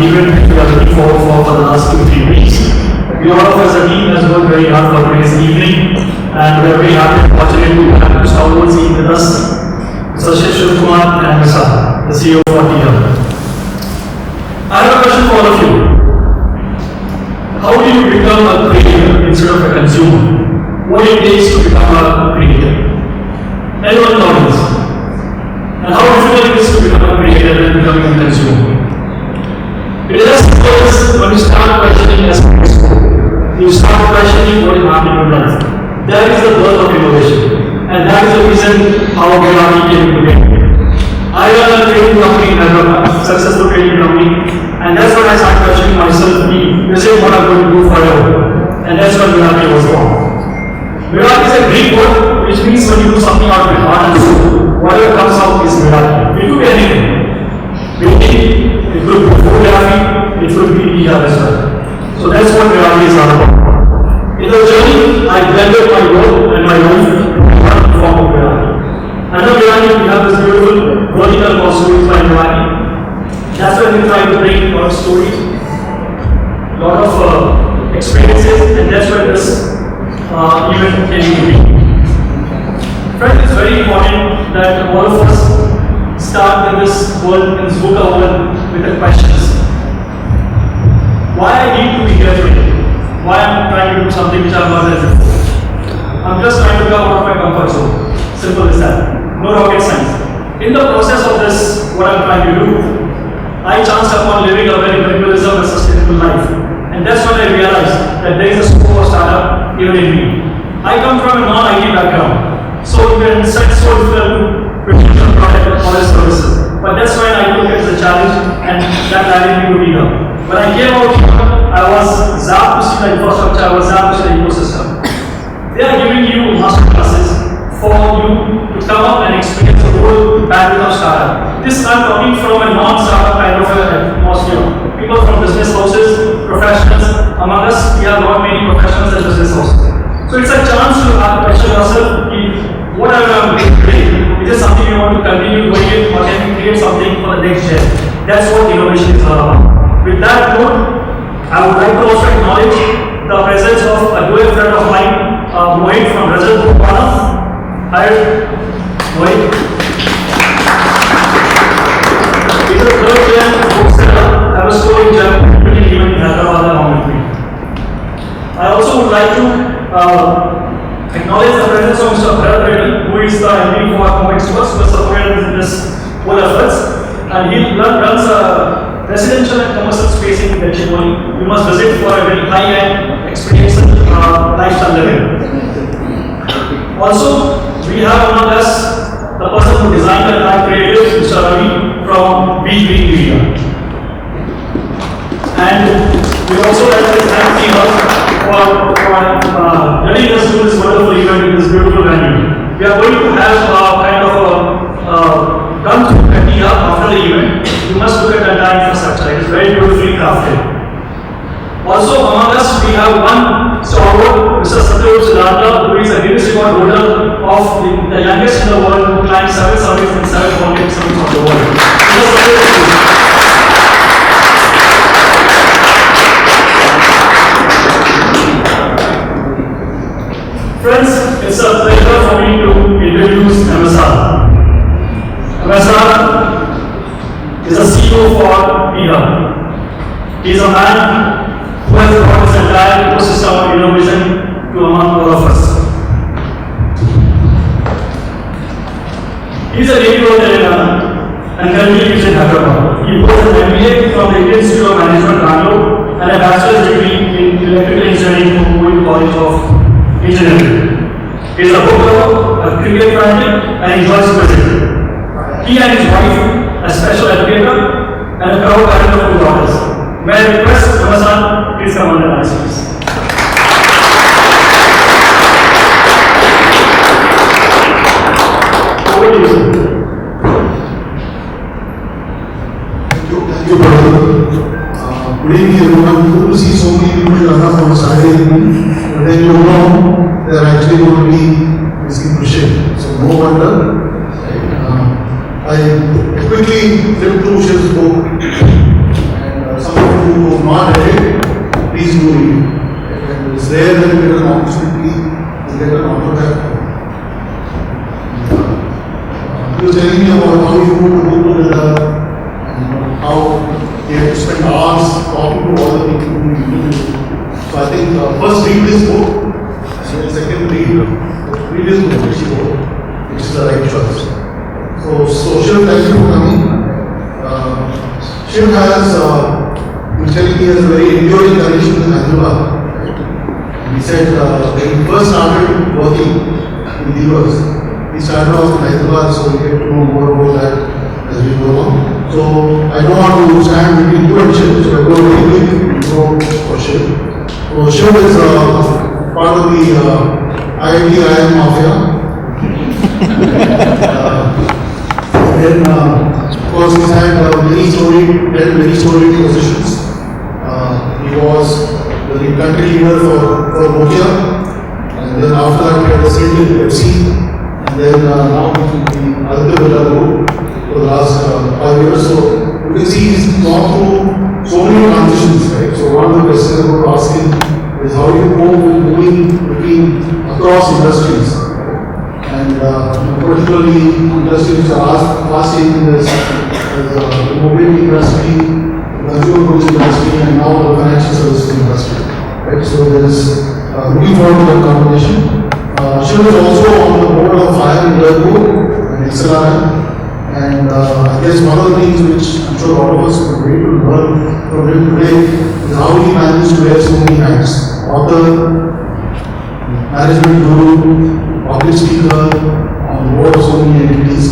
event which we are looking forward for the last 2-3 weeks. We all of us as a team has worked very hard for today's evening, and we are very happy and fortunate to have Mr. Stalwart team with us, Mr. Shiv Shivakumar and Mr. the CEO for TIA. I have a question for all of you. How do you become a creator instead of a consumer? What it takes to become a creator? Anyone in the audience? And how difficult it is to become a creator and becoming a consumer? It is as simple as when you start questioning as you start questioning what is happening in life. That is the birth of innovation. And that is the reason how VUCA came to be. I run a training company in Hyderabad, successful training company, and that's when I started questioning myself, this is what I'm going to do forever. And that's when VUCA was born. VUCA is a Greek word, which means when you do something out of your heart and soul, whatever comes out is VUCA. It could be anything. It could be photography, it could be media as well. So that's what VUCA is all about. In the journey, I blended my work and my life into one form of VUCA. Under VUCA, we have this beautiful vertical called Stories by VUCA. That's when we try to bring a lot of stories, a lot of experiences, and that's where this event came to be. Friends, it's very important that all of us start in this world, in this VUCA world, with the questions. Why I need to be here today? Why I'm trying to do something which I'm not done before? I'm just trying to come out of my comfort zone. Simple as that. No rocket science. In the process of this, what I'm trying to do, I chanced upon living a very minimalism and sustainable life. And that's when I realized that there is a scope of startup even in me. I come from a non-IT background. So we are successful professional product or services. But that's when I took it as a challenge and that led me to be here. When I came out here, I was zapped to see the infrastructure, I was zapped to see the ecosystem. They are giving you master classes for you to come up and experience the whole bandwidth of startup. This I'm talking from a non-startup kind of atmosphere. People from business houses, professionals. Among us, we have not many professionals and business houses. So it's a chance to question yourself, whatever I'm doing today, is this something you want to continue doing it, or can you create something for the next gen? That's what innovation is all about. With that note, I would like to also acknowledge the presence of a good friend of mine, Mohit from Rajat Bhopana. Hi, Mohit. He's a third-gen bookseller. I was told in Germany, even in Hyderabad along with me. I also would like to acknowledge the presence of Mr. Bharat Reddy, who is the MD for Comics Experts, who has supported in this whole efforts. And he runs a residential and commercial space in Benchimoli. You must visit for a very high-end experience lifestyle living. Also, we have among us the person who designed the entire creative, Mr. Ravi from VUCA Media. And we also like to thank him for letting us do this wonderful event in this beautiful venue. We are going to have kind of a run-through after the event. You must look at the entire infrastructure. It is very beautifully crafted. Also among us, we have one stalwart, Mr. Siddhartha, who is a Guinness Record holder of the youngest in the world, who climbed 7 summits in 7 volcanic summits of the world. Friends, it's a pleasure for me to introduce MSR. MSR is a CEO for PIA. He is a man who has brought this entire ecosystem of innovation to among all of us. He is a native of Telangana and currently lives in Hyderabad. He holds an MBA from the Indian Institute of Management, Bangalore, and a bachelor's degree in electrical engineering from Boyd College of Engineering. He is a book lover, a cricket fanatic, and enjoys cricket. He and his wife, a special educator, and a proud parent of 2 daughters. May I request Namasan, please come on the dance, please. Over to you, sir. Thank you, brother. Good evening, everyone. Good to see so many people turn up on a Saturday evening. But then you know they are actually going to be risking pushing. So no wonder. I quickly flipped through Shiv's book, and some rare that you get an opportunity to get an autograph. He was telling me about how you put the book together and how he had to spend hours talking to all the people who he knew. So I think first read this book, and then second read this book which he wrote, which is the right choice. So Shiv, thank you for coming. Shiv has, he's telling me, he has a very enduring connection with Hyderabad. And he said when he first started working in the US, he started off in Hyderabad, so we get to know more about that as we go on. So I don't want to stand between you and Shiv, so I go very quick intro for Shiv. So Shiv is part of the IIT IIM Mafia. Then, of course, he's had many storied positions. He was the country leader for Nokia, and then after that, he had a stint in Pepsi. And then now the group for the last 5 years. So you can see he's gone through so many transitions, right? So one of the questions I want to ask him is how do you cope with moving between across industries? And particularly industries which are fast changing as the mobility industry, the consumer goods industry, and now the financial services industry. Right? So there is looking forward to that combination. Shiv is also on the board of IIM Udaipur and XLRI, and I guess one of the things which I'm sure all of us are ready to learn from him today is how he managed to wear so many hats: author, management guru, public speaker, on the board of so many entities.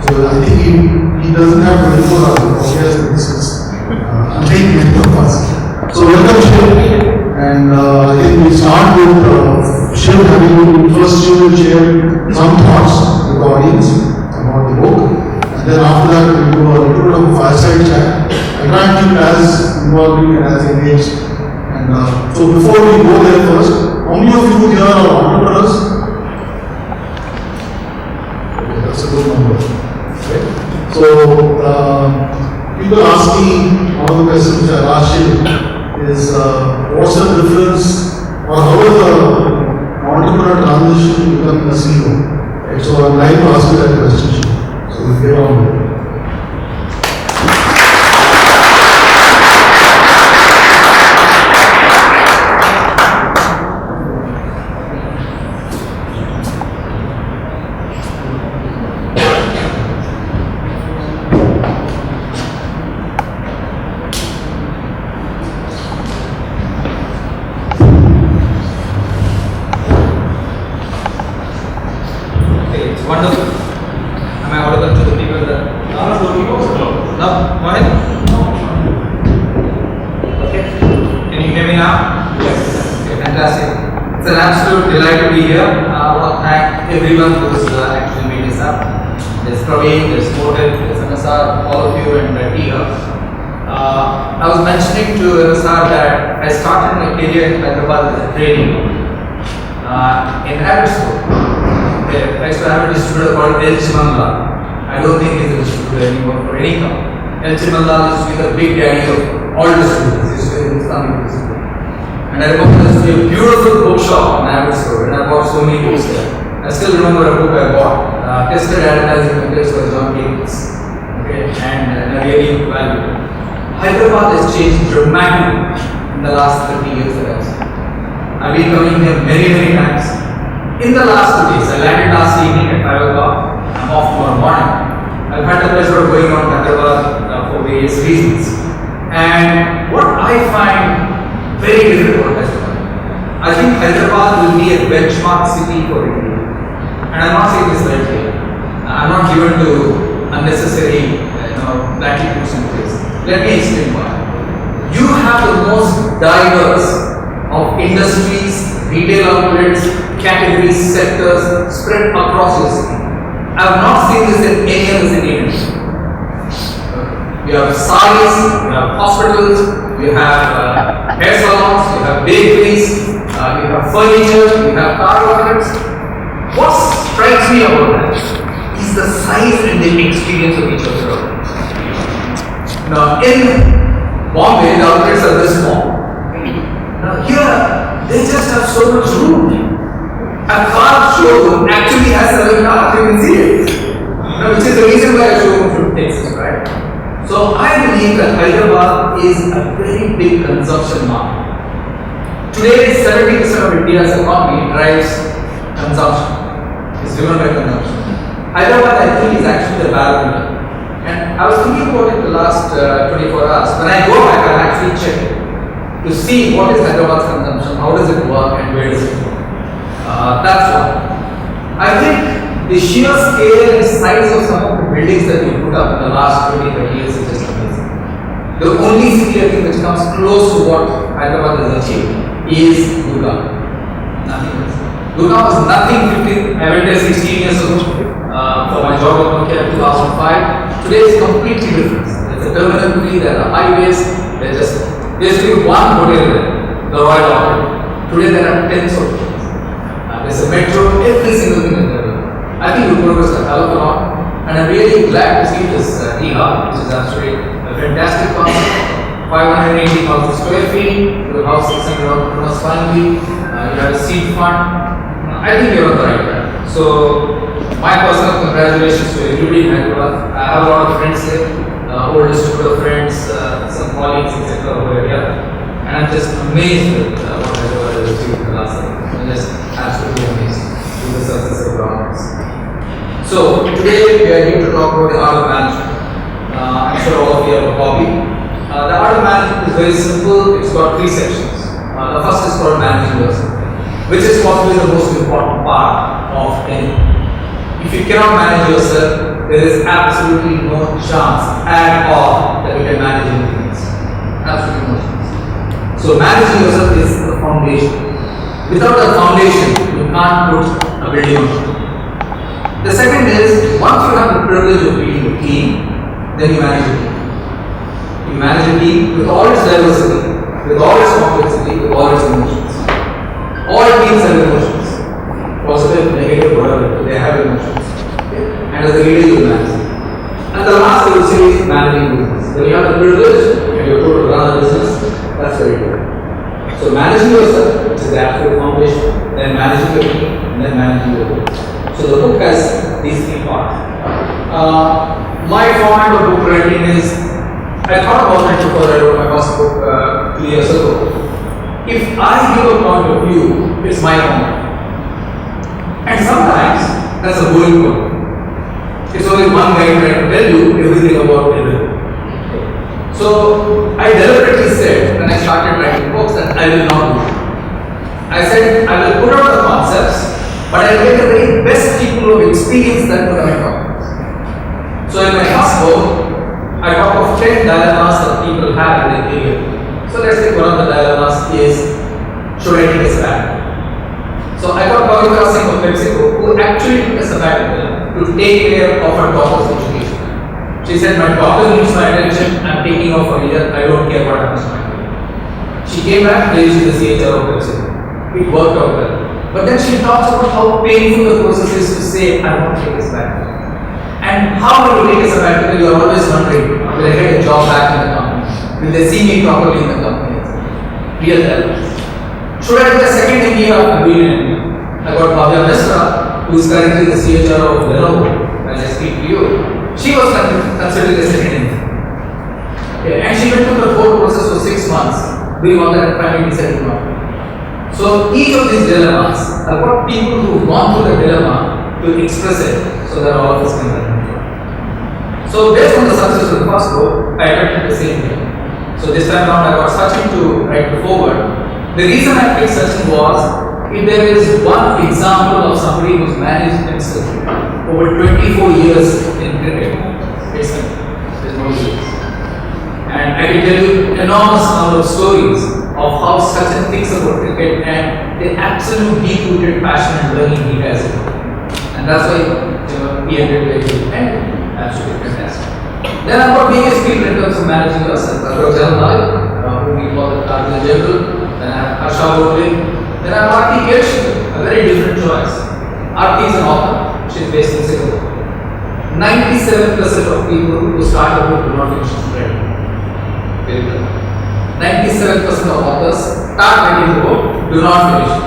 So I think he doesn't have 24 hours. He has 36. Unlike many of us. So welcome, Shiv. And I think we start with Shiv having first Shiv will share some thoughts with the audience about the book, and then after that we'll do a little bit of a fireside chat. I try and keep as involving and as engaged. And so before we go there first, how many of you here are entrepreneurs? Okay, that's a good number. Okay. So people ask me, one of the questions which I asked Shiv is what's the difference, or how is the entrepreneur transition to becoming a CEO? Right? So I'd like to ask you that question. So we'll get on with it. Wonderful. Am I audible to the people that? No, go ahead. Okay. Can you hear me now? Yes. Okay, fantastic. It's an absolute delight to be here. I want to thank everyone who's actually made this up. There's Praveen, there's Motive, there's MSR, all of you, and here. I was mentioning to MSR that I started my career in Hyderabad as a trainee in Abbotsford. I used to have a distributor called Calcutta. I don't think he's a distributor anymore for any company. Calcutta used to be the big daddy of all distributors. He used to be an Islamic distributor. And I remember there used to be a beautiful bookshop in Abbotsford, and I bought so many books there. I still remember a book I bought, Tested Advertising Methods by John Cables. Okay, and I really valued it. Hyderabad has changed dramatically in the last 30 years that I've seen. I've been coming here many times. In the last 2 days, I landed last evening at 5 o'clock. I'm off tomorrow morning. I've had the pleasure of going on to Hyderabad for various reasons. And what I find very difficult about Hyderabad, I think Hyderabad will be a benchmark city for India. And I'm not saying this lightly. I'm not given to unnecessary platitudes and things. Let me explain why. You have the most diverse of industries, retail outlets, categories, sectors spread across your city. I have not seen this in any other city in India. You have saris, you have hospitals, you have hair salons, you have bakeries, you have furniture, you have car outlets. What strikes me about that is the size and the experience of each of the outlets. Now in Bombay, the outlets are this small. Now here, they just have so so much room. A car showroom actually has 7 cars, you can see it. Which is the reason why a showroom should exist, right? So I believe that Hyderabad is a very big consumption market. Today, 70% of India's economy drives consumption. It's driven by consumption. Hyderabad, I think, is actually the barometer. And I was thinking about it the last 24 hours. When I go back, I'll actually check it to see what is Hyderabad's consumption, how does it work, and where does it go. That's one. I think the sheer scale and size of some of the buildings that we put up in the last 20-30 years is just amazing. The only city I think which comes close to what Hyderabad has achieved is VUCA. Nothing else. VUCA was nothing 15, I went there 16 years ago for my job at Nokia in 2005. Today is completely different. There's a terminal fee, there are highways, there used to be one hotel there, the Royal Hotel. Today there are tens of hotels. There's a metro, every single thing is there. I think we progressed a hell of a lot, and I'm really glad to see this e-hub, which is actually a fantastic concept. 580,000 square feet, you have 600 entrepreneurs finally, you have a seed fund. I think you're on the right track. So, my personal congratulations to everybody in Hyderabad. I have a lot of friends there, old distributor friends, some colleagues, etc. over here, and I'm just amazed with what Hyderabad has achieved in the last year. I'm just absolutely amazed with the success of governments. So, today we are here to talk about the art of management. I'm sure all of you have a copy. The art of management is very simple. It's got 3 sections. The first is called managing yourself, which is possibly the most important part of any. If you cannot manage yourself, there is absolutely no chance at all that you can manage anything else. Absolutely no chance. So managing yourself is the foundation. Without the foundation, you can't put a building on it. The second is, once you have the privilege of leading a team, then you manage a team. You manage a team with all its diversity, with all its complexity, with all its emotions. All teams have emotions. Positive, negative, whatever, they have emotions. Okay? And as a leader, you manage. And the last I would say is managing business. When you have the privilege and you're told to run a business, that's very good. So managing yourself, which is the absolute foundation, then managing your team, and then managing your book. So the book has these 3 parts. My format of book writing is, I thought about it before I wrote my first book 2 years ago. If I give a point of view, it's my point. And sometimes that's a boring point. It's only one guy trying to tell you everything about everything. So I deliberately said when I started writing books that I will not do it. I said I will put out the concepts, but I will get the very best people who have experienced that to my topics. So in my first book, I talk of 10 dilemmas that people have in their career. So let's take one of the dilemmas is, should I take a sabbatical? So I got Mahankali Srinivas Rao of PepsiCo, who actually took a sabbatical to take care of her daughter's education. She said, my daughter needs my attention, I'm taking off for a year, I don't care what happens to my career. She came back, she is the CHR of PepsiCo. It worked out well. But then she talks about how painful the process is to say, I want to take a sabbatical. And how when you take a sabbatical, you are always wondering, will I get a job back in the company? Will they see me properly in the company? Real elements. Should I do a second MBA after doing an MBA? I got Bhavya Misra, who is currently the CHR of Lenovo, as I speak to you. She was considered a second MBA. Okay. And she went through the whole process for 6 months, doing all that and finally decided not. So each of these dilemmas, I've got people who have gone through the dilemma to express it so that all of us can learn. So based on the success of the first book, I attempted the same thing. So this time around I got Sachin to write the foreword. The reason I picked Sachin was, if there is one example of somebody who's managed himself over 24 years in cricket, it's him. There's no years. And I can tell you enormous number of stories of how Sachin thinks about cricket and the absolute deep-rooted passion and learning he has. And that's why he ended very good and absolutely fantastic. Then I've got being a skill in terms of managing yourself. I've got Jan Malik, whom we call the Cardinal General. Then I have Harsha Bhole. Then I have Aarti Kelshikar, a very different choice. Aarti is an author. She's based in Singapore. 97% of people who start a book do not finish it. Very good. 97% of authors start writing the book, do not finish it.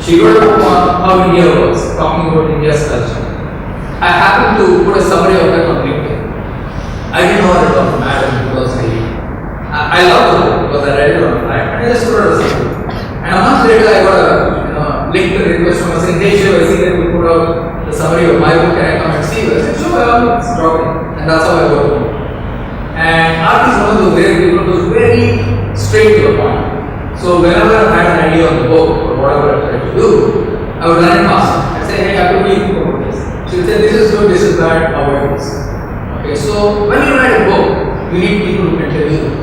She wrote a book on how India works, talking about India's culture. I happened to put a summary of that on LinkedIn. I didn't know what it was matter because I loved the book because I read it on Friday and I just put it as a book. And a month later I got a LinkedIn request from a saying, hey Shiv, I see that you put out the summary of my book, can I come and see you? I said, sure, I'll drop it. And that's how I got the book. And Art is one of those rare people who's very straight to the point. So whenever I had an idea on the book or whatever I tried to do, I would run it past her. I'd say, hey, I have to read about this. She would say, this is good, this is bad, how it is. Okay, so when you write a book, you need people who can tell you.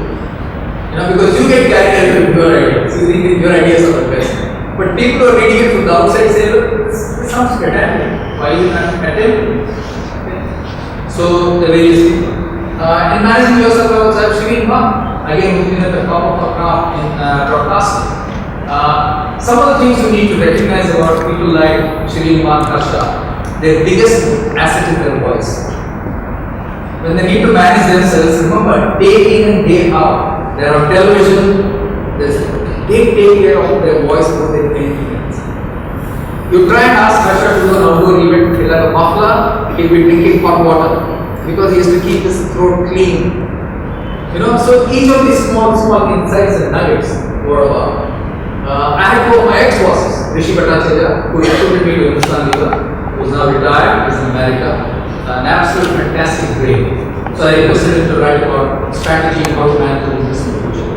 Because you get carried away with your ideas. You think that your ideas are the best. But people who are reading it from the outside say, look, this sounds fantastic. Why you can't attempt it? Okay. So the various people. In managing yourself, I also have Shirin Bhan. Again, looking at the top of the craft in broadcasting. Some of the things you need to recognize about people like Shirin Bhan Kasha, their biggest asset is their voice. When they need to manage themselves, remember, day in and day out, they're on television, they take care of their voice more than anything else. You try and ask Kasha to do an outdoor event, he'll have a muffler, he'll be drinking hot water because he has to keep his throat clean. So each of these small insights and nuggets were about. I had two of my ex-bosses, Rishi Bhattacharya, who recruited me to Hindustan Lever, who is now retired, is in America. An absolute fantastic brain. So I requested him to write about strategy and how to manage the business in the future.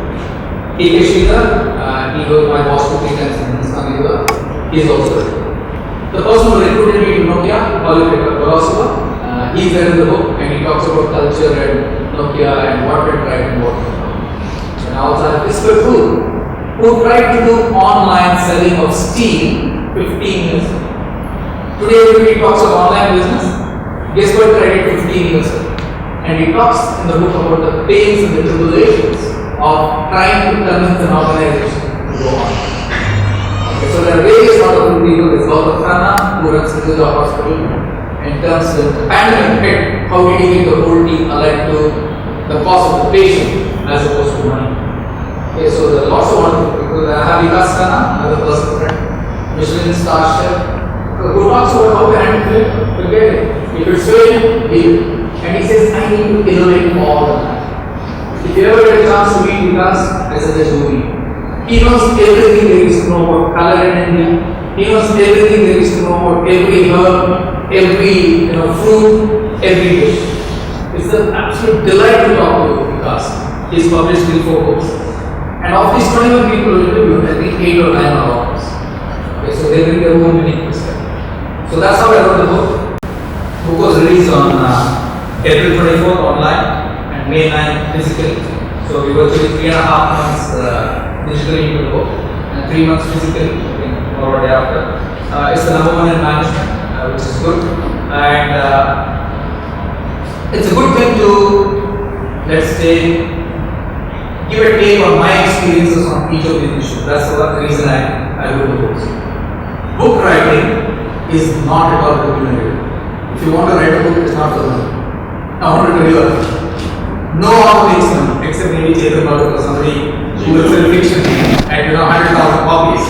K.K. Sridhar, he was my boss for 3 times in Hindustan Lever. He is also there. The person who recruited me to Nokia, Oliver, he's there in the book and he talks about culture and Nokia and what went right and what went wrong. And I also have Whisper Food, who tried to do online selling of steel 15 years ago. Today everybody talks of online business. Guess what tried it 15 years ago? And he talks in the book about the pains and the tribulations of trying to convince an organization to go on. Okay, so there are various wonderful people. There's Gautam Khanna, who runs the hospital. In terms of the pandemic hit, how did he get the whole team aligned to the cost of the patient as opposed to money? Okay, so there are lots of wonderful people. I have Vikas Khanna, another personal friend, Michelin star chef, who talks about how to handle it. Okay, if it's failing, he'll. And he says, I need to innovate all the time. If you ever get a chance to meet Vikas, I suggest you meet. He knows everything there is to know about color in India. He knows everything there is to know about every herb, every fruit, every dish. It's an absolute delight to talk to Vikas. He's published 3-4 books. And of these 21 people interviewed, I think 8 or 9 are authors. Okay, so they bring their own unique perspective. So that's how I wrote the book. The book was released on April 24th online and May 9th physically. So we were actually 3.5 months digitally into the book and 3 months physically already after. It's the #1 in management, which is good. And it's a good thing to, let's say, give a take on my experiences on each of these issues. That's the reason I wrote the books. Book writing is not at all remunerative. If you want to write a book, it's not for money. I want to tell you no author makes money except maybe Chetan Bhatt or somebody who will sell fiction at 100,000 copies.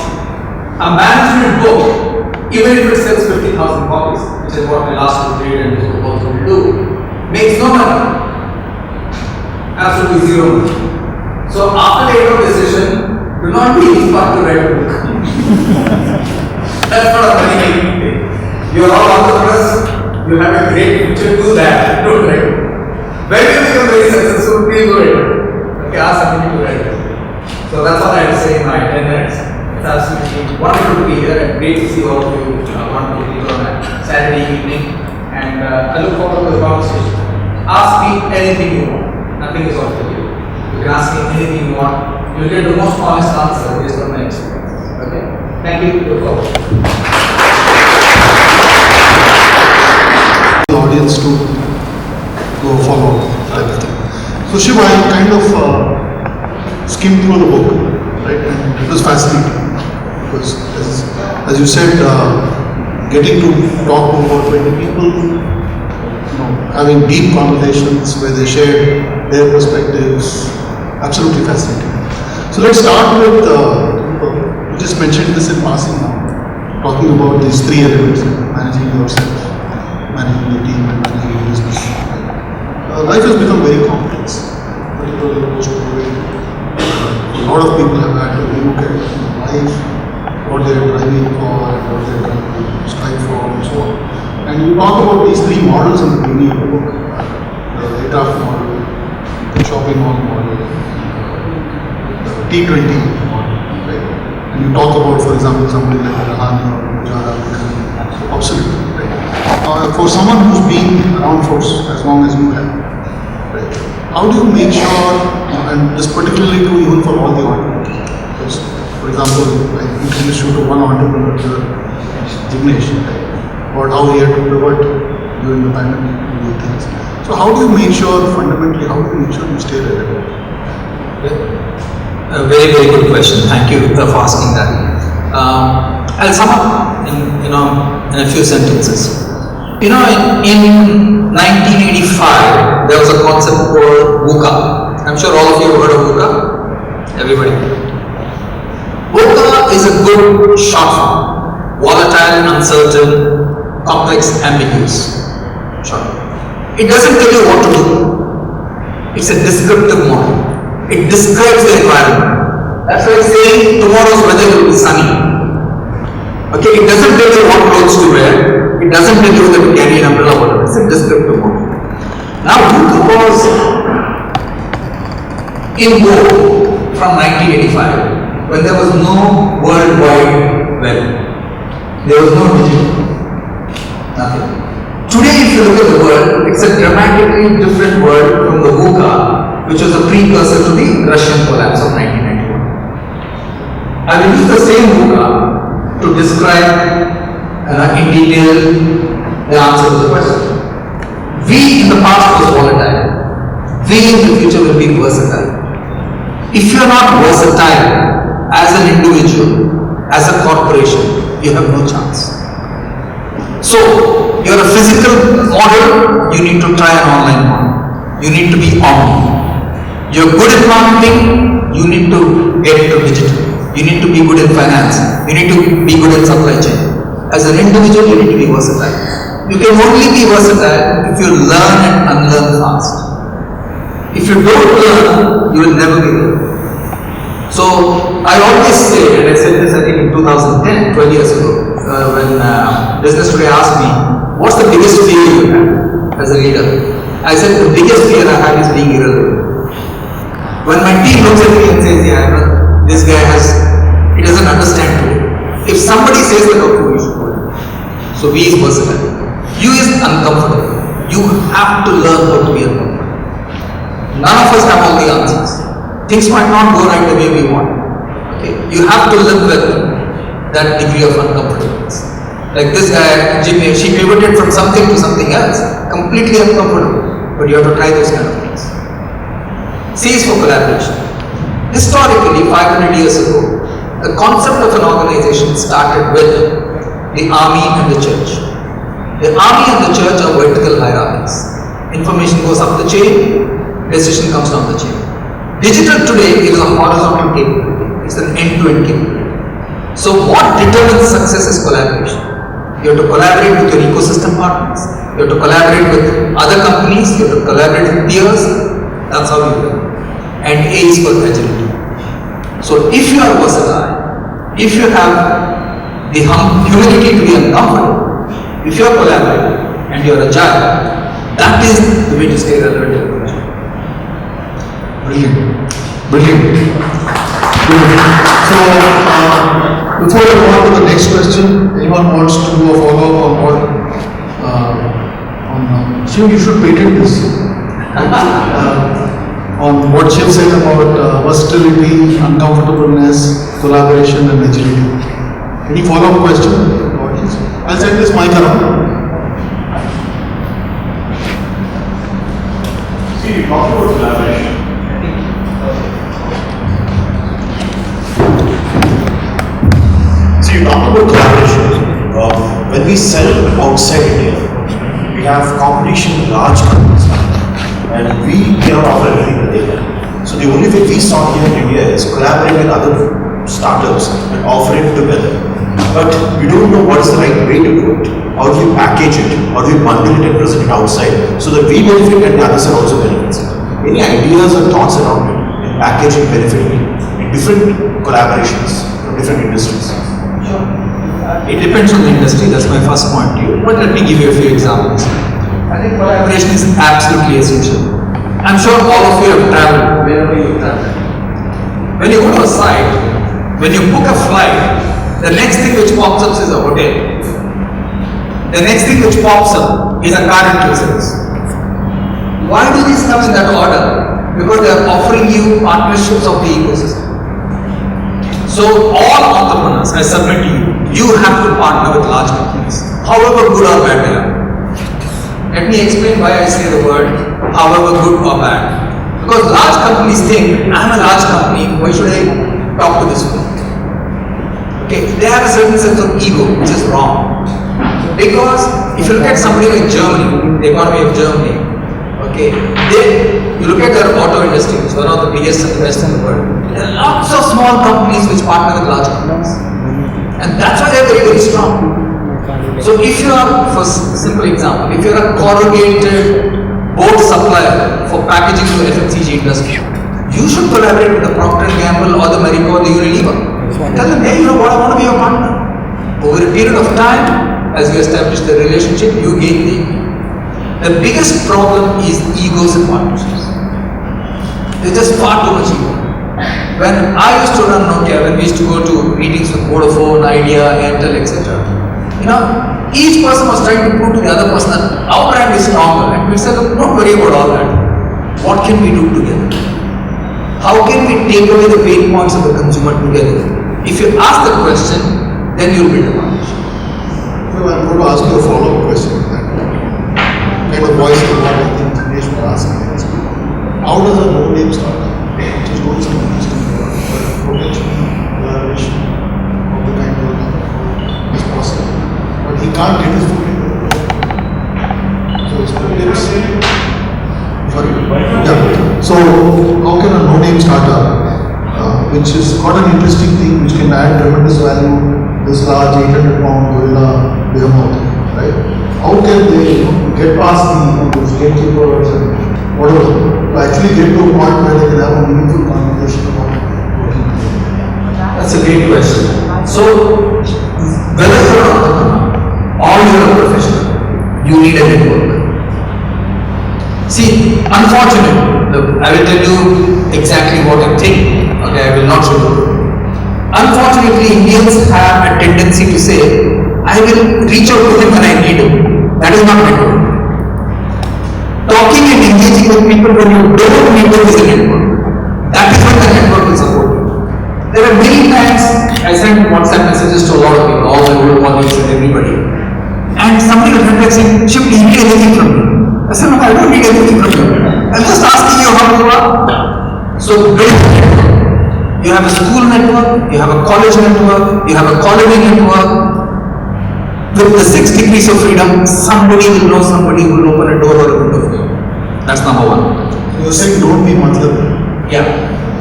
A management book, even if it sells 50,000 copies, which is what my last book did and this book also will do, makes no money. Absolutely zero money. So after the end of decision, do not be inspired to write a book. That's not a money making thing. You are all entrepreneurs. You have a great future, do that, don't write it. When you become very successful, please do it. Okay, ask somebody to write it. So that's all I have to say in my 10 minutes. It's absolutely wonderful to be here and great to see all of you wonderful people on a Saturday evening. And I look forward to the conversation. Ask me anything you want. Nothing is off the table. You can ask me anything you want. You'll get the most honest answer based on my experiences. Okay? Thank you. Look forward. Audience to go follow everything. So Shiv, I kind of skimmed through the book, right, and it was fascinating because as you said, getting to talk to about 20 people, having deep conversations where they share their perspectives, absolutely fascinating. So let's start with, you just mentioned this in passing now, talking about these three elements: managing yourself, managing your team, and managing your business. Life has become very complex, particularly post-COVID. A lot of people have had to relook at life, what they are driving for, and what they are trying to strive for, and so on. And you talk about these three models in the beginning of the book: the ATAF model, the shopping mall model, the T20 model, right? And you talk about, for example, somebody like Rahani or Mujara becoming obsolete, right? For someone who's been around for as long as you have, right? How do you make sure, and this particularly true even for all the entrepreneurs, because, for example, I introduced you to one entrepreneur here, Jignesh, right? About how he had to pivot during the pandemic to do things. So how do you make sure, fundamentally, how do you make sure you stay relevant? A very, very good question. Thank you for asking that. I'll sum up in a few sentences. In 1985, there was a concept called VUCA. I'm sure all of you have heard of VUCA. Everybody. VUCA is a good short form: volatile, uncertain, complex, ambiguous. Short. It doesn't tell you what to do. It's a descriptive model. It describes the environment. That's why it's saying tomorrow's weather will be sunny. Okay, it doesn't tell you what clothes to wear. It doesn't tell you that to carry an umbrella or whatever. It's a descriptive model. Now, VUCA was in vogue from 1985 when there was no World Wide Web. There was no digital. Nothing. Today, if you look at the world, it's a dramatically different world from the VUCA, which was a precursor to the Russian collapse of 1991. I will use the same VUCA to describe in detail the answer to the question. We in the past was volatile. We in the future will be versatile. If you are not versatile as an individual, as a corporation, you have no chance. So, you are a physical model, you need to try an online model. You need to be omni. You are good at marketing, you need to get into digital. You need to be good in finance. You need to be good in supply chain. As an individual, you need to be versatile. You can only be versatile if you learn and unlearn fast. If you don't learn, you will never be good. So, I always say, and I said this I think in 2010, 12 years ago, when Business Today asked me, what's the biggest fear you have as a leader? I said, the biggest fear I have is being irrelevant. When my team looks at me and says, yeah, this guy he doesn't understand today. If somebody says that, okay, you should go. So B is versatile. U is uncomfortable. You have to learn how to be uncomfortable. None of us have all the answers. Things might not go right the way we want. Okay, you have to live with that degree of uncomfortableness. Like this guy, Jimmy, she pivoted from something to something else, completely uncomfortable. But you have to try those kind of things. C is for collaboration. Historically, 500 years ago, the concept of an organization started with the army and the church. The army and the church are vertical hierarchies. Information goes up the chain, decision comes down the chain. Digital today is a horizontal capability. It's an end-to-end capability. So what determines success is collaboration. You have to collaborate with your ecosystem partners. You have to collaborate with other companies. You have to collaborate with peers. That's how you do it. And A is for agility. So if you are versatile, if you have the humility to be uncomfortable, if you are collaborating and you are agile, that is the way to stay relevant in the future. Brilliant. Brilliant. So, before I go on to the next question, anyone wants to do a follow-up on what? Shiv, you should patent this. On what Shiv said about versatility, uncomfortableness, collaboration, and agility. Any follow-up question? I'll send this mic around. See, you talked about collaboration. You talk about collaboration. When we sell outside India, we have competition with large companies, and we cannot offer everything that they can. So the only way we start here in India is collaborate with other startups and offer it together. but we don't know what is the right way to do it. How do we package it? How do we bundle it and present it outside so that we benefit and the others are also benefits? Any ideas or thoughts around it in packaging benefiting in different collaborations from different industries? Sure. It depends on the industry, that's my first point to you. But let me give you a few examples. I think collaboration is absolutely essential. I'm sure all of you have traveled, wherever you travel. When you go to a site, when you book a flight, the next thing which pops up is a hotel. The next thing which pops up is a car rental service. Why do these come in that order? Because they are offering you partnerships of the ecosystem. So all entrepreneurs, I submit to you, you have to partner with large companies, however good or bad they are. Let me explain why I say the word however good or bad. Because large companies think, I'm a large company, why should I talk to this one? Okay, they have a certain sense of ego, which is wrong. Because if you look at somebody like Germany, the economy of Germany, okay, you look at their auto industry, it's one of the biggest and the best in the world. There are lots of small companies which partner with large companies. And that's why they're very, very strong. So if you are, for simple example, if you are a corrugated board supplier for packaging to FMCG industry, you should collaborate with the Procter & Gamble or the Marico or the Unilever. Tell them, hey, you know what, I want to be your partner. Over a period of time, as you establish the relationship, you gain the ego. The biggest problem is egos in partnerships. There's just far too much ego. When I used to run Nokia, when we used to go to meetings with Vodafone, Idea, Airtel, etc., each person was trying to prove to the other person that our brand is stronger. And we said, look, don't worry about all that. What can we do together? How can we take away the pain points of the consumer together? If you ask the question, then you'll build a partnership. So I'm going to ask you a follow-up question. Kind of voice of what I think Dinesh was asking. How does a no-name startup, which is doing some interesting work, potentially collaboration of the kind of is possible, but he can't get his foot in the door. So it's no-names. Sorry. Yeah. So how can a no-name startup, which has got an interesting thing, which can add tremendous value, this large 800-pound gorilla behemoth, right? How can they get past those gatekeepers and whatever, to actually get to a point where they can have a meaningful conversation about working together? That's a great question. So, whether you're an entrepreneur or you're a professional, you need a network. See, unfortunately, I will tell you exactly what I think. Okay, I will not show you. Unfortunately, Indians have a tendency to say, I will reach out to him when I need him. That is not network. Talking and engaging with people when you don't need them is a network. That is when the network will support you. There are many times I send WhatsApp messages to a lot of people, all my old colleagues and everybody. And somebody will reply saying, Shiv, do you need anything from me? I said, no, I don't need anything from you. I'm just asking you how you are. So build a network. You have a school network, you have a college network, you have a colony network. With the 6 degrees of freedom, somebody will know somebody who will open a door or a window for you. That's number one. So you're saying don't be matlab. Yeah.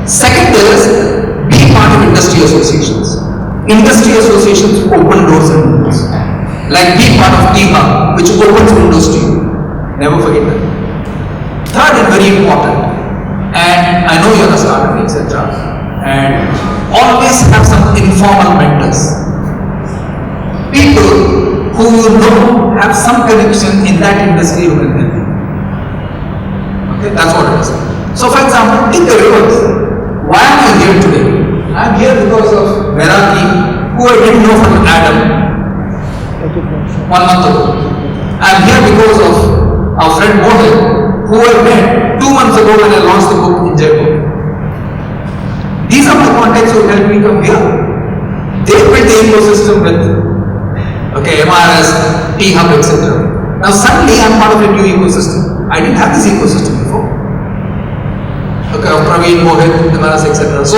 Second is, be part of industry associations. Industry associations open doors and windows. Like be part of T-Hub, which opens windows to you. Never forget that. Third and very important, and I know you're a startup, etc. And always have some informal mentors. People who you know have some connection in that industry who can help you. Okay, that's what it is. So for example, take the reverse. Why am I here today? I am here because of Veraki, who I didn't know from Adam 1 month ago. I am here because of our friend Mohit, who I met 2 months ago when I launched the book in Jaipur. These are my contacts who helped me come here. They built the ecosystem with MRS, T-Hub, etc. Now suddenly I'm part of a new ecosystem. I didn't have this ecosystem before. Okay, of Praveen, Mohit, MRS, etc. So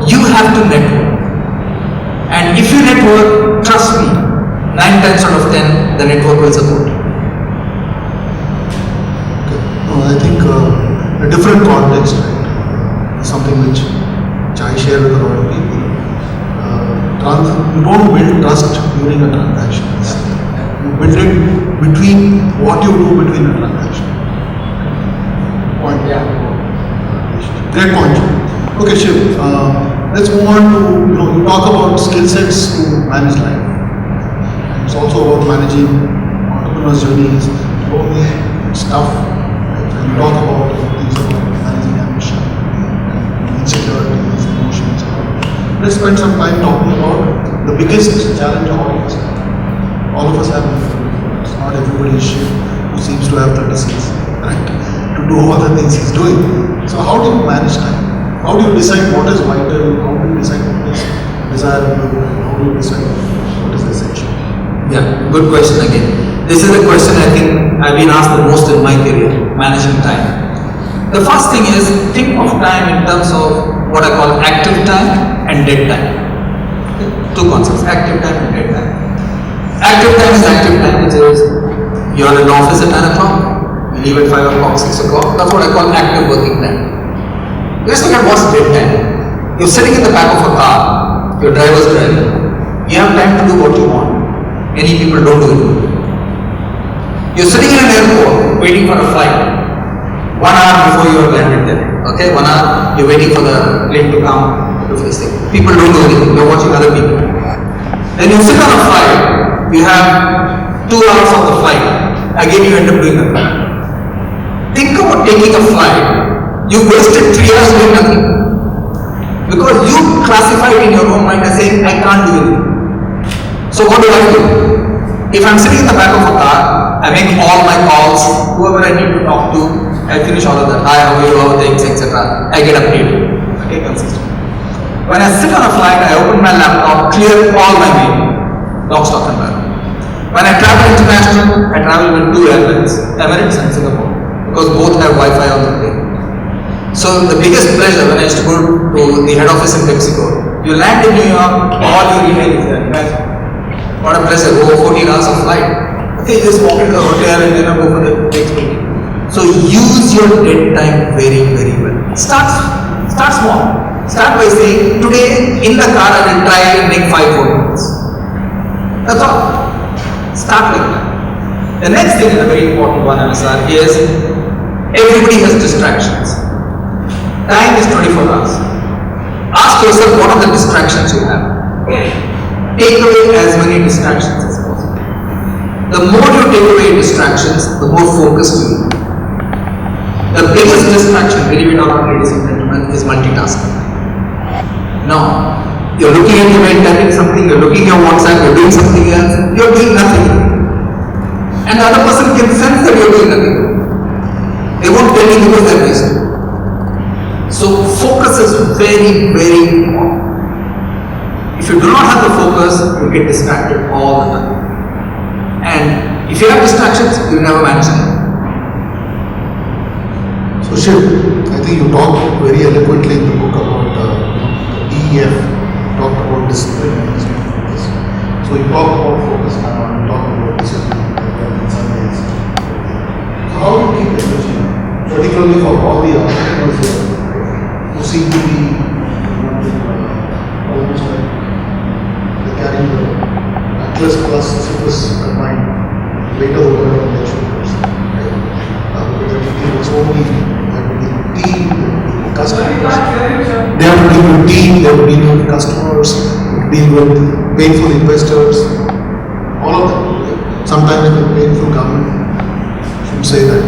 you have to network. And if you network, trust me, 9 times out of 10, the network will support you. Okay. No, I think a different context, right? Something which I share with a lot of people. you don't build trust during a transaction. You build it between what you do between a transaction. Point. Yeah. Great point. Okay, Shiv. Let's move on to, you talk about skill sets to manage life. And it's also about managing entrepreneur's journeys, lonely, it's tough. Right? And you talk about things about managing ambition, insecurities, emotions. Let's spend some time talking about the biggest challenge of all of us. All of us have different. Not everybody is Shiv who seems to have 36, right? To do all the things he's doing. So how do you manage time? How do you decide what is vital? How do you decide what is desirable? How do you decide what is essential? Yeah, good question again. This is a question I think I've been asked the most in my career, managing time. The first thing is, think of time in terms of what I call active time and dead time. Okay? Two concepts, active time and dead time. Active time is active time, which is you're in an office at 9 o'clock, you leave at 5 o'clock, 6 o'clock. That's what I call active working time. Let's look at what's dead time. You're sitting in the back of a car, your driver's driving. You have time to do what you want. Many people don't do it. You're sitting in an airport waiting for a flight. 1 hour before you are landed there. Okay, 1 hour, you're waiting for the plane to come to this thing. People don't do anything, they're watching other people. Then you sit on a flight, you have 2 hours of the flight. Again, you end up doing nothing. Think about taking a flight. You wasted 3 hours doing nothing. Because you classified in your own mind as saying, I can't do anything. So what do I do? If I'm sitting in the back of a car, I make all my calls, whoever I need to talk to, I finish all of that. Hi, how are you, how are things, etc. I get updated. Okay, consistent. When I sit on a flight, I open my laptop, clear all my mail, lock, stock and barrel. When I travel international, I travel with 2 airlines, Emirates and Singapore, because both have Wi-Fi on the plane. So the biggest pleasure when I used to go to the head office in PepsiCo, you land in New York, all your email is there. What a pleasure, go 14 hours of flight. Okay, just walk into the hotel and then go for the next meeting. So use your dead time very, very well. Start small. Start by saying, today in the car I will try and make 5 phone calls. That's all. Start like that. The next thing is a very important one, MSR, is everybody has distractions. Time is 24 hours. Ask yourself what are the distractions you have. Take away as many distractions as possible. The more you take away distractions, the more focused you will be. The biggest distraction, believe it or not, ladies and gentlemen, is multitasking. Now, you're looking at your mail, typing something, you're looking at your WhatsApp, you're doing something else, you're doing nothing. And the other person can sense that you're doing nothing. They won't tell you because they're busy. So focus is very, very important. If you do not have the focus, you get distracted all the time. And if you have distractions, you never manage it. So Shiv, I think you talked very eloquently in the book about the DEF. You talked about discipline and focus. So you talked about focus now, you talked about discipline in some ways. So how do you keep energy, particularly for all the entrepreneurs here who seem to be almost like they carry the Atlas plus Sisyphus combined weight of the world on their shoulders. It's only team, customers. They have to deal with team, they have to deal with customers, deal with painful investors, all of them. Sometimes with painful government, should say that.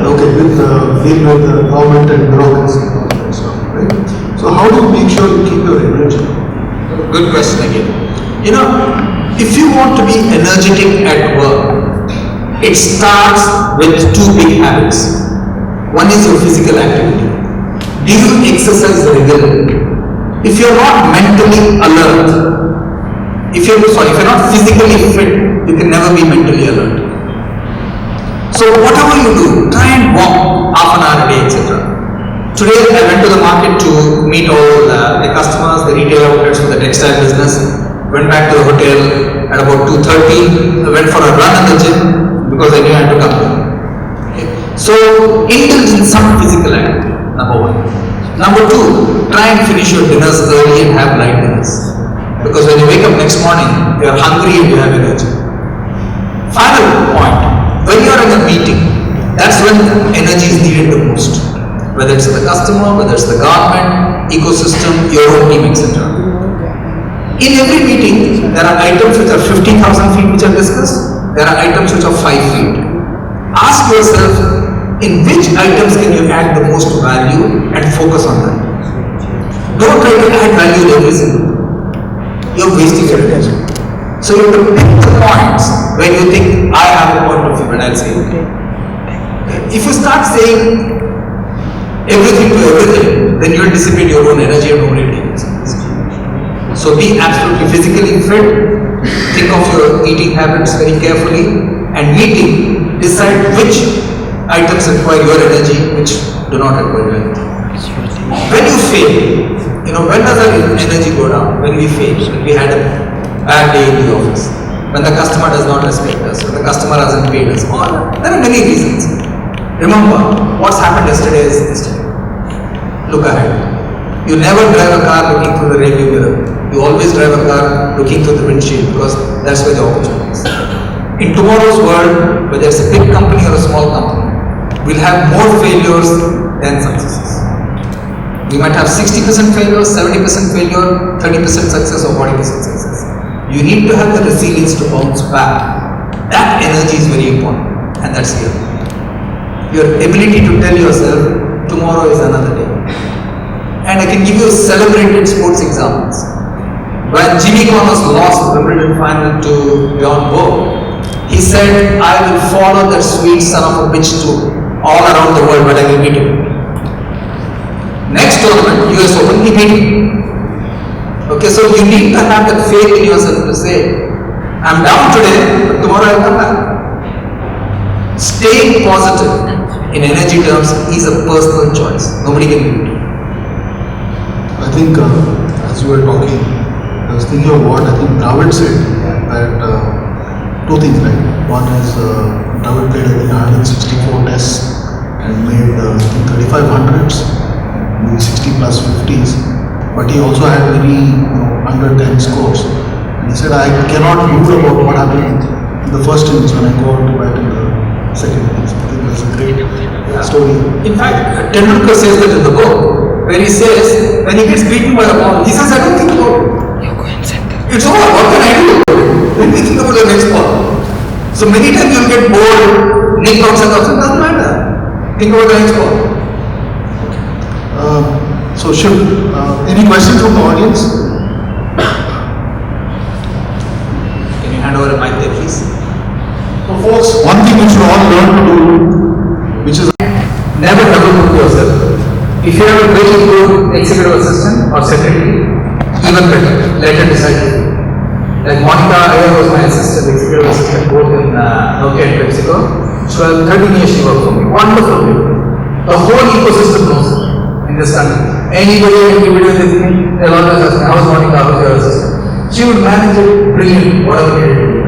Okay, with deal with the government and bureaucracy and all that stuff, right? So how do you make sure you keep your energy? Good question again. You know, if you want to be energetic at work, it starts with 2 big habits. One is your physical activity. Do you exercise regularly? If you're not mentally alert, if you're not physically fit, you can never be mentally alert. So whatever you do, try and walk half an hour a day, etc. Today I went to the market to meet all the customers, the retail outlets for the textile business. Went back to the hotel at about 2:30. I went for a run in the gym because I knew I had to come here. Okay. So indulge in some physical activity, number 1. Number 2, try and finish your dinners early and have light dinners. Because when you wake up next morning, you are hungry and you have energy. Final point, when you are in a meeting, that's when energy is needed the most. Whether it's the customer, whether it's the government, ecosystem, your own team, etc. In every meeting, there are items which are 15,000 feet which are discussed, there are items which are 5 feet. Ask yourself, in which items can you add the most value and focus on that. Don't try to add value in every single. You're wasting your attention. So you have to pick the points when you think, I have a point of view, and I'll say, okay. If you start saying everything to everything, then you'll dissipate your own energy and nobody will take it. So be absolutely physically fit, think of your eating habits very carefully, and meeting, decide which items require your energy, which do not require your energy. When you fail, when does our energy go down? When we fail, when we had a bad day in the office, when the customer does not respect us, when the customer hasn't paid us, or there are many reasons. Remember, what's happened yesterday is yesterday. Look ahead. You never drive a car looking through the rearview mirror. You always drive a car looking through the windshield because that's where the opportunity is. In tomorrow's world, whether it's a big company or a small company, we'll have more failures than successes. We might have 60% failure, 70% failure, 30% success or 40% success. You need to have the resilience to bounce back. That energy is very important, and that's here. Your ability to tell yourself, tomorrow is another day. And I can give you celebrated sports examples. When Jimmy Connors lost the Wimbledon final to Bjorn Borg, he said, I will follow that sweet son of a bitch to all around the world, but I will beat him. Next tournament, US Open, he beat him. Okay, so you need to have that faith in yourself to say, I'm down today, but tomorrow I'll come back. Staying positive in energy terms is a personal choice. Nobody can do it. I think as you were talking, I was thinking of what I think Dravid said, that two things, right? One is Dravid played I think 164 tests and made 3500s, maybe 60 plus 50s, but he also had very under 10 scores. And he said, I cannot rule about what happened in the first innings when I go out to bat in the second innings. I think that's a great story. In fact, Tendulkar says that in the book, where he says, when he gets beaten by a ball, he says, I don't think about it. It's over, what can I do? Let me think about the next ball. So many times you'll get bored, nick outside, doesn't matter. Think about the next ball. So Shiv, any questions from the audience? Can you hand over a mic there, please? So folks, one thing you should all learn to do, which is never double-book yourself. If you have a very good executive assistant or secretary, even better, let her decide. Like Monica Iyer was my executive assistant both in Nokia and PepsiCo. She was 13 years she worked for me. Wonderful people. The whole ecosystem knows her in this country. Anybody with me, they'll always ask me, how's Monica, how's your assistant? She would manage it brilliantly, whatever they do.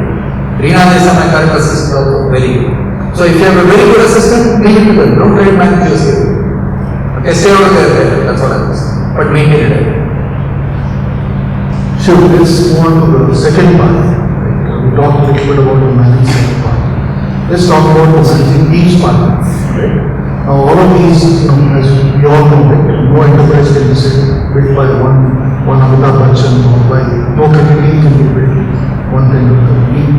Reena Desa, my current assistant, also very good. So if you have a very good assistant, leave it to them. Don't try to manage yourself. Okay, stay over there, that's what I was. But maintain it. Sure, let's move on to the second part. Right? We talked a little bit about the management part. Let's talk about the managing each part. Right? Now, all of these, as we all know, right? No enterprise can be built by one Amitabh Bachchan or by no company can be built one kind of company.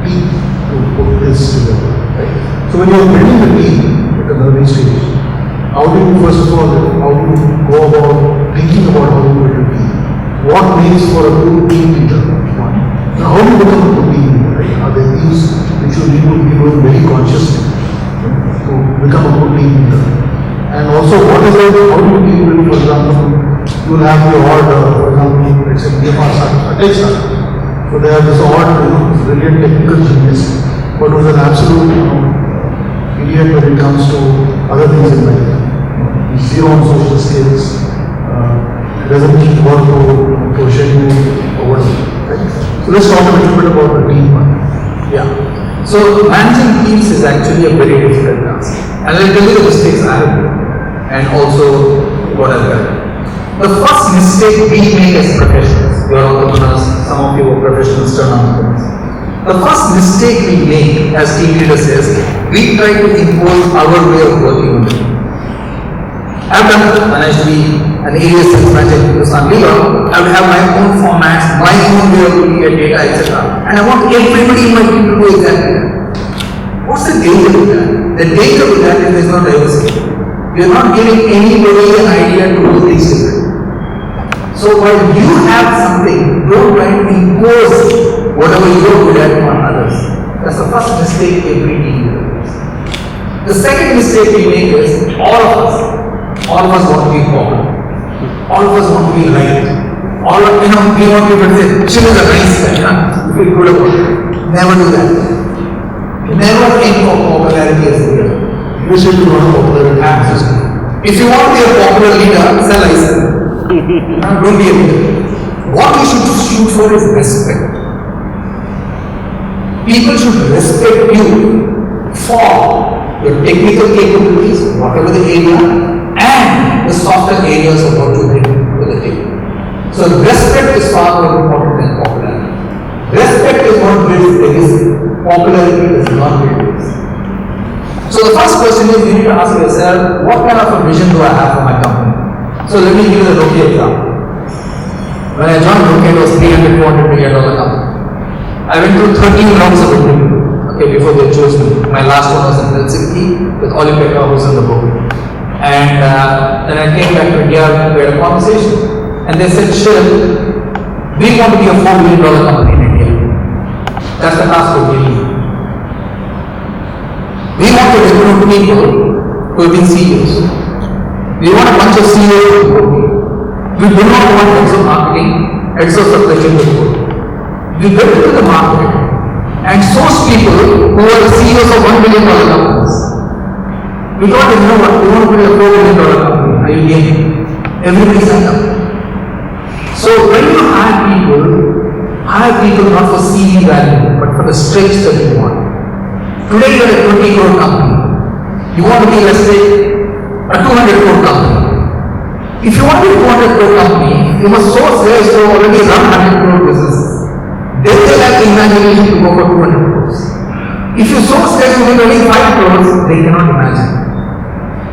Team to put this together. Right? So when you are building the team at an early stage, how do you first of all, how do you go about thinking about how you build a team? What makes for a good team leader? Now, how do you become a good team leader? Right? Are there things which you need to be doing very consciously to become a good team leader? And also, what is it? How do you team build? For example, you will have your order. For example, let's say BFR startup, a tech startup. So they have this odd, brilliant technical genius, but who's an absolute idiot when it comes to other things in life. Zero on social skills. Doesn't keep work to schedule or whatever. Right? So let's talk a little bit about the team part. Yeah. So managing teams is actually a very difficult task. And I'll tell you the mistakes I have done and also what I've done. The first mistake we make as professionals you are entrepreneurs, some of you are professionals turned entrepreneurs. The first mistake we make as team leaders is we try to impose our way of working on it. I've done that when I used to be an area sales manager in Hindustan Lever. I would have my own formats, my own way of looking at data, etc. And I want everybody in my team to do exactly that. What's the danger with that? The danger with that is there is no diversity. You are not giving anybody an idea to do things different. So while you have something, don't try to impose whatever you are good at on others. That's the first mistake every team does. The second mistake we make is all of us want to be popular. All of us want to be right. All of we want people to say, Shiv is a nice guy, you feel good about it. Never do that. Never aim for popularity as a leader. You should be one popular. Absolutely. If you want to be a popular leader, sell license. Don't be a leader. What we should shoot for is respect. People should respect you for your technical capabilities, whatever the area, and the softer areas of what you bring to the table. So respect is far more important than popularity. Respect is what builds legacy. Popularity does not build legacy. So the first question is you need to ask yourself, what kind of a vision do I have for my company? So let me give you the Nokia example. When I joined Nokia, it was $300, $400 million company. I went through 13 rounds of interview, before they chose me. My last one was in Helsinki with Oli Pekka, who's on the board. And then I came back to India, we had a conversation. And they said, Shiv, we want to be a $4 billion company in India. That's the task we're giving you. We want to recruit people who have been CEOs. We want a bunch of CEOs to work. We do not want heads of marketing, heads of supply chain to work. We get into the market and source people who are the CEOs of $1 billion companies. We thought, you know what, we want to be a $4 billion company. Are you game? Everybody signed up. So when you hire people not for CV value, but for the stretch that you want. Today you are a 20 crore company. You want to be, let's say, a 200 crore company. If you want to be a 200 crore company, you must source guys who already run 100 crore businesses. They will have the imagination to go for 200 crores. If you source guys who need only 5 crores, they cannot imagine.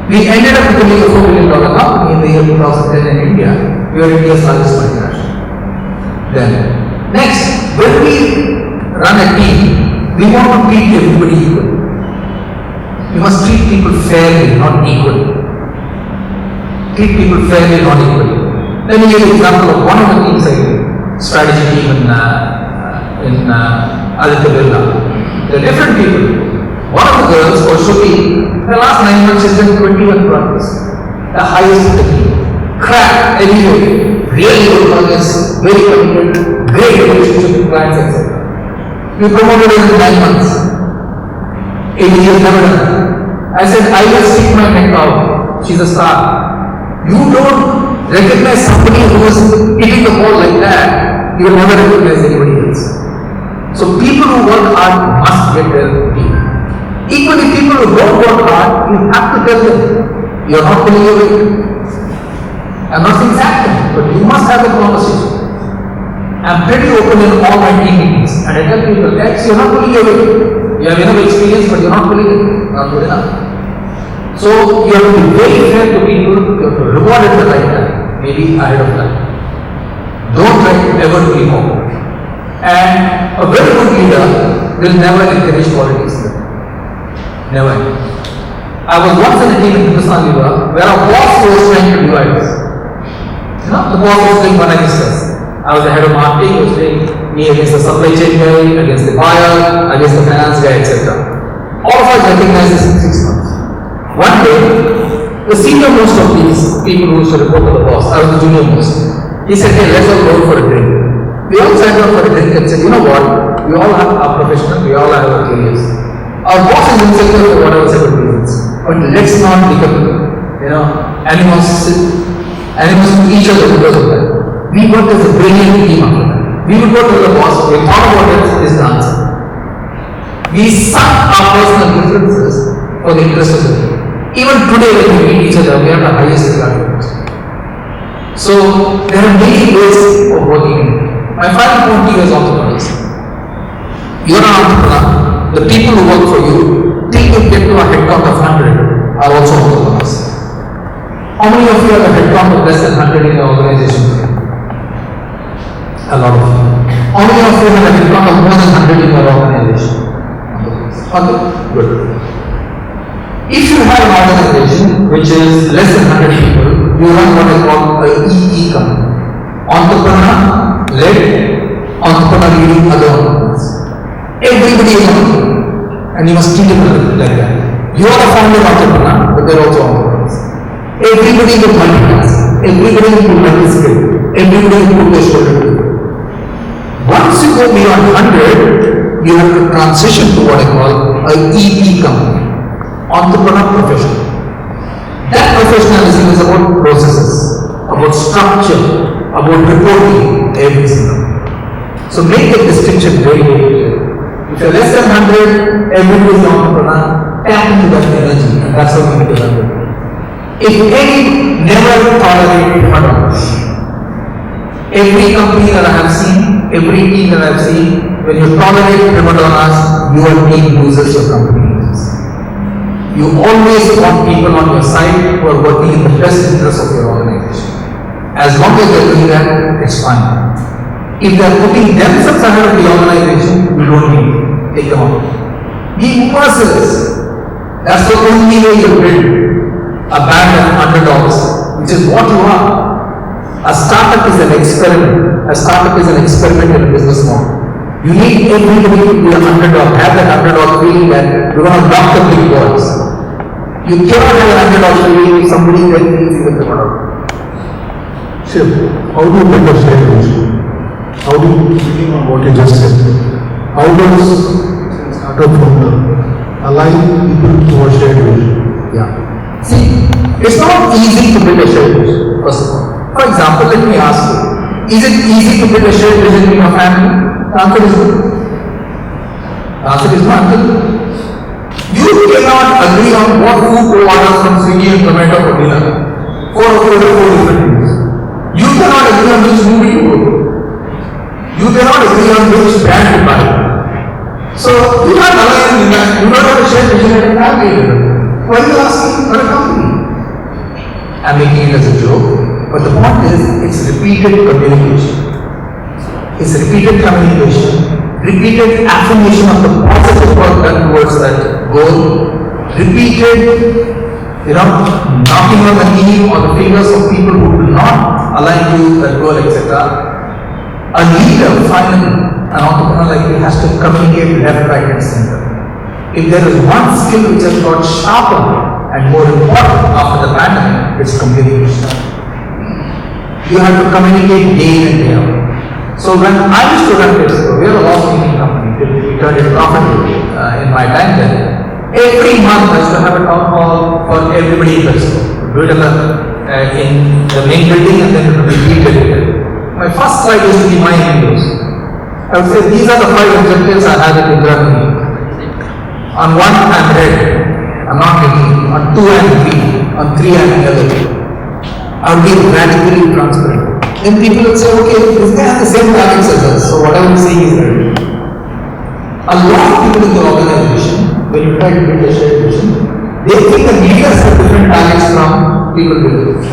We ended up becoming a $4 billion company in the year 2010 in India. We are India's largest multinational. Then, next, when we run a team, we want to treat everybody equal. We must treat people fairly, not equally. Treat people fairly, not equally. Let me give you an example of one of the teams I did, strategy team in Aditya Birla. There are different people. One of the girls was Shruti. In the last 9 months, she's done 21 projects, the highest in the team. Crack, anyway, really good projects, very committed, great relationship with clients, etc. We promoted her in 9 months. 8 years never done. I said, I will stick my neck out. She's a star. You don't recognize somebody who is hitting the ball like that, you will never recognize anybody else. So people who work hard must get their team. Equally, people who don't work hard, you have to tell them, you are not pulling your weight. I'm not saying exactly, but you must have a conversation. I'm pretty open in all my team meetings, and I tell people, X, you're not pulling your weight. You have enough experience, but you're not pulling it. Not good enough. So you have to be very fair to people, you have to reward at the right time, maybe ahead of time. Don't try to ever to be popular. And a very good leader will never encourage politics. Never. I was once in a team in Hindustan Lever where a boss was trying to divide us. The boss was doing one against us. I was the head of marketing, he was doing me against the supply chain guy, against the buyer, against the finance guy, etc. All of us recognized this in 6 months. One day, the senior most of these people who used to report to the boss, I was the junior most, he said, hey, let's all go for a drink. We all sat down for a drink and said, you know what, we all have our professional, we all have our careers. Our boss is insecure for whatever several reasons. But let's not become, animals to each other because of that. We worked as a brilliant team after that. We would go to the boss, we thought about it, is the answer. We sunk our personal differences for the interest of the team. Even today when we meet each other, we have the highest regard for it. So there are many ways of working in it. My final point to you as entrepreneurs. You are an entrepreneur. The people who work for you, till you get to a headcount of 100, are also entrepreneurs. How many of you have a headcount of less than 100 in your organization today? A lot of you. How many of you have a headcount of more than 100 in your organization? Okay, good. If you have an organization which is less than 100 people, you run what is called a EE company. Entrepreneur-led, entrepreneur leading other entrepreneurs. Everybody is an entrepreneur, and you must treat it like that. You are a founder entrepreneur, but they are also entrepreneurs. Everybody will multitask, everybody will multi-skill, everybody will put their shoulder to it. Once you go beyond 100, you have to transition to what I call a EP company, entrepreneur professional. That professionalism is about processes, about structure, about reporting every single. So make a distinction very, very clear. If you're less than 100, everybody is an entrepreneur, tap into that energy, and that's how we need to run it. If any, never tolerate prima. Every company that I have seen, every team that I have seen, when you tolerate prima donnas, your team loses, your company loses. You always want people on your side who are working in the best interest of your organization. As long as they're doing that, it's fine. If they're putting themselves ahead of the organization, you don't need to take them out. Be merciless. That's the only way you build a band of underdogs, which is what you are. A startup is an experiment. A startup is an experiment in a business model. You need everybody to be an underdog, have that underdog feeling that you're going to knock the big boys. You cannot have an underdog feeling if somebody then feels even the underdog. Shiv, how do you build a shared vision? How do you, speaking on what you just said, how does a startup founder align people to a shared vision? Yeah. See, it's not easy to build a shared vision, first of all. For example, let me ask you, is it easy to build a shared vision in your family? The answer is no. The answer is no. You cannot agree on what food to order from Swiggy and Zomato for dinner. Four different things. You cannot agree on which movie to go to. You cannot agree on which brand to buy. So, you are aligned in that. You don't have a shared vision at a family level. Why are you asking for a company? I'm making it as a joke. But the point is, it's repeated communication. It's repeated communication, repeated affirmation of the positive work done towards that goal, repeated, knocking on the knee or the fingers of people who do not align to that goal, etc. A leader, finally, an entrepreneur like you has to communicate left, right, and center. If there is one skill which has got sharper and more important after the pandemic, it's communication. You have to communicate day in and day out. So when I used to run PepsiCo, we are a loss-making company. We turned it profitable in my time then. Every month I used to have a town hall for everybody in PepsiCo. Do it in the main building and then repeat it. My first slide used to be my videos. I would say these are the 5 objectives I have in Indra. On 1 I'm red, I'm not making. On 2 I'm green, on 3 I'm yellow. I would be radically transparent. Then people would say, okay, this guy has the same targets as us, so what I would say is right. A lot of people in the organization, when you try to build a shared vision, they think the leaders have different targets from people below.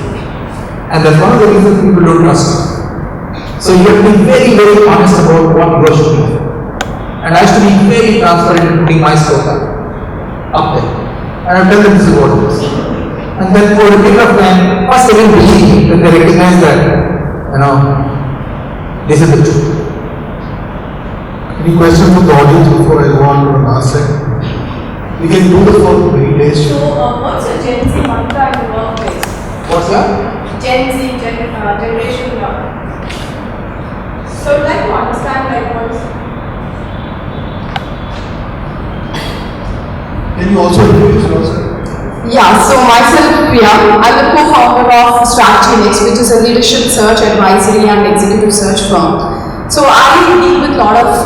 And that's one of the reasons people don't trust you. So you have to be very, very honest about what you should do. And I used to be very transparent in putting my scorecard up there. And I've done this is what it is. And then for a period of time, first they will believe, then they recognize that, this is the truth. Any questions from the audience before I go on to the last segment? We can do this for 3 days. So, what's a Gen Z mantra in the workplace? What's that? Gen Z, generation. So, I'd like to understand what's. Can you also introduce yourself? Yeah, so myself, Priya, I'm the co-founder of Strategy Next, which is a leadership search, advisory and executive search firm. So I deal with a lot of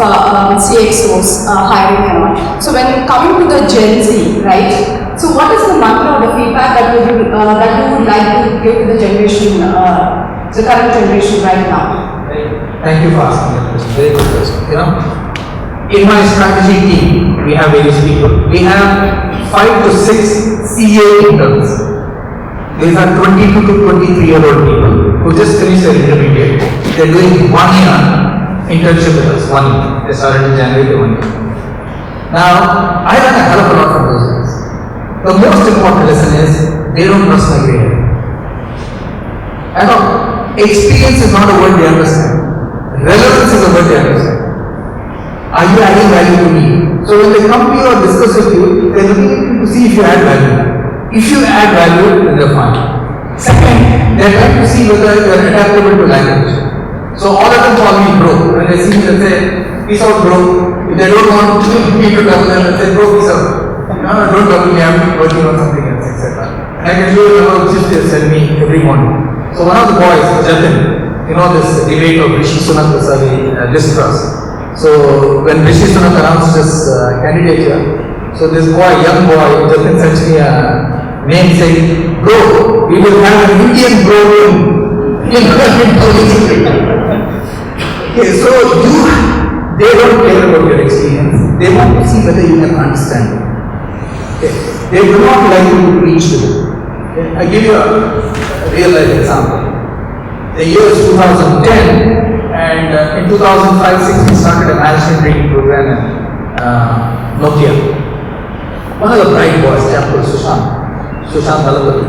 CXOs, hiring and all. So when coming to the Gen Z, right? So what is the mantra or the feedback that you would like to give to the generation, the current generation right now? Thank you for asking that question. Very good question. In my strategy team, we have various people. We have 5 to 6 CA interns. These are 22 to 23-year-old people who just finished their intermediate. They're doing 1 year internship with us. 1 year. They started in January to 1 year. Now, I learned a hell of a lot from those guys. The most important lesson is they don't trust my grade. I know experience is not a word they understand. Relevance is a word they understand. Are you adding value to me? So when they come to you or discuss with you, they're looking to see if you add value. If you add value, then they're fine. Second, they're trying to see whether you're adaptable to language. So all of them call me bro. When they see me, they say, peace out bro. If they don't want me to trouble them, they say, bro, peace out. No, don't trouble me, I'm working on something else, etc. And I can show you how chips they send me every morning. So one of the boys, Jatin, this debate of Rishi Sunak versus Liz Truss. So when Rishi Sunak announced his candidature, so this boy, young boy, Jatin sent me a name saying, bro, we will have an Indian bro in Okay, so they don't care about your experience. They want to see whether you can understand it. Okay. They do not like you to preach to them. Okay. I give you a real life example. The year is 2010, and in 2005-06 we started a management training program in Nokia. One of the bright boys, chap called Sushant Dalapati,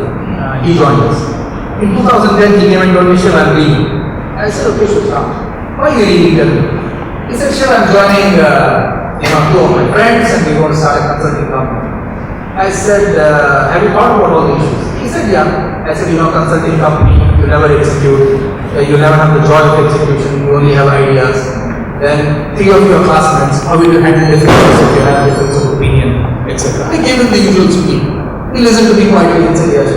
he joined us. In 2010 he came and told me, Shiv, I'm leaving. I said, okay Sushant, why are you leaving? He said, Shiv, I'm joining 2 of my friends and we're going to start a consulting company. I said, have you thought about all the issues? He said, yeah. I said, consulting company, you never execute, you never have the joy of execution, you only have ideas. Then 3 of your classmates, how will you handle differences if you have difference of opinion, etc. I gave him the usual speech. He listened to me quietly and said, yes,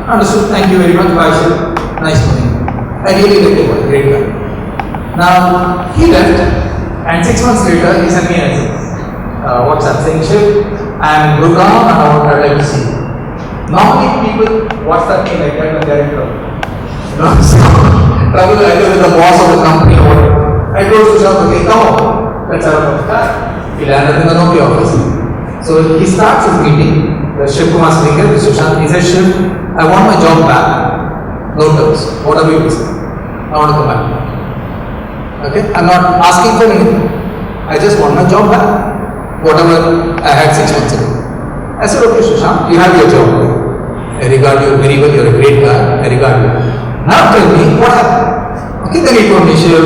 understood, thank you very much, bye, sir. Nice morning. I really liked him, great guy. Now, he left, and 6 months later, he sent me a WhatsApp saying, Shiv, I'm in Gurgaon and I'd like to see you. Normally people WhatsApp me like that when they're in trouble. Trouble either with the boss of the company or whatever. I told Sushant, okay, come on, let's have a chat. He landed in the Nokia office. So he starts his meeting, the Shiv Kumar speaker with Sushant. He says, Shiv, I want my job back. No terms. What are we doing? I want to come back. Okay? I'm not asking for anything. I just want my job back. Whatever I had 6 months ago. I said, okay, Sushant, you have your job. I regard you very well, you're a great guy. I regard you. Now tell me, what happened? Okay, then he told me, Shiv,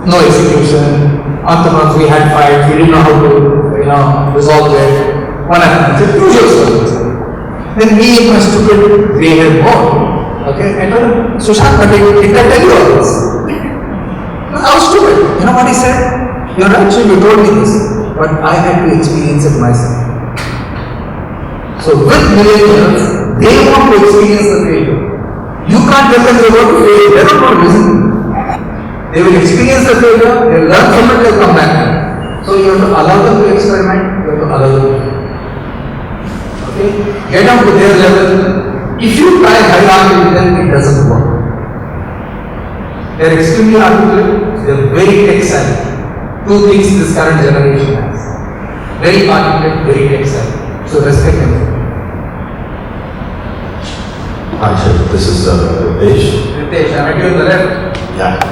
no execution. On the month we had fights, we didn't know how to, resolve it. What happened? I said, usual stories. Then me and my stupid grey haired boy, okay, I told him, Sushant, but did I tell you all this? I was stupid. You know what he said? You're right, Shiv, you told me this. But I had to experience it myself. So with millennials, they want to experience the failure. You can't tell them they want to fail. They don't want to listen. They will experience the failure, they will learn from it, they will come back. So you have to allow them to experiment, you have to allow them to fail. Okay? Get up to their level. If you try hierarchy with them, it doesn't work. They are extremely articulate, they are very tech savvy. 2 things this current generation has. Very articulate, very tech savvy. So respect them. Hi, Shiv. This is Ritesh. Ritesh, I met you on the left. Yeah.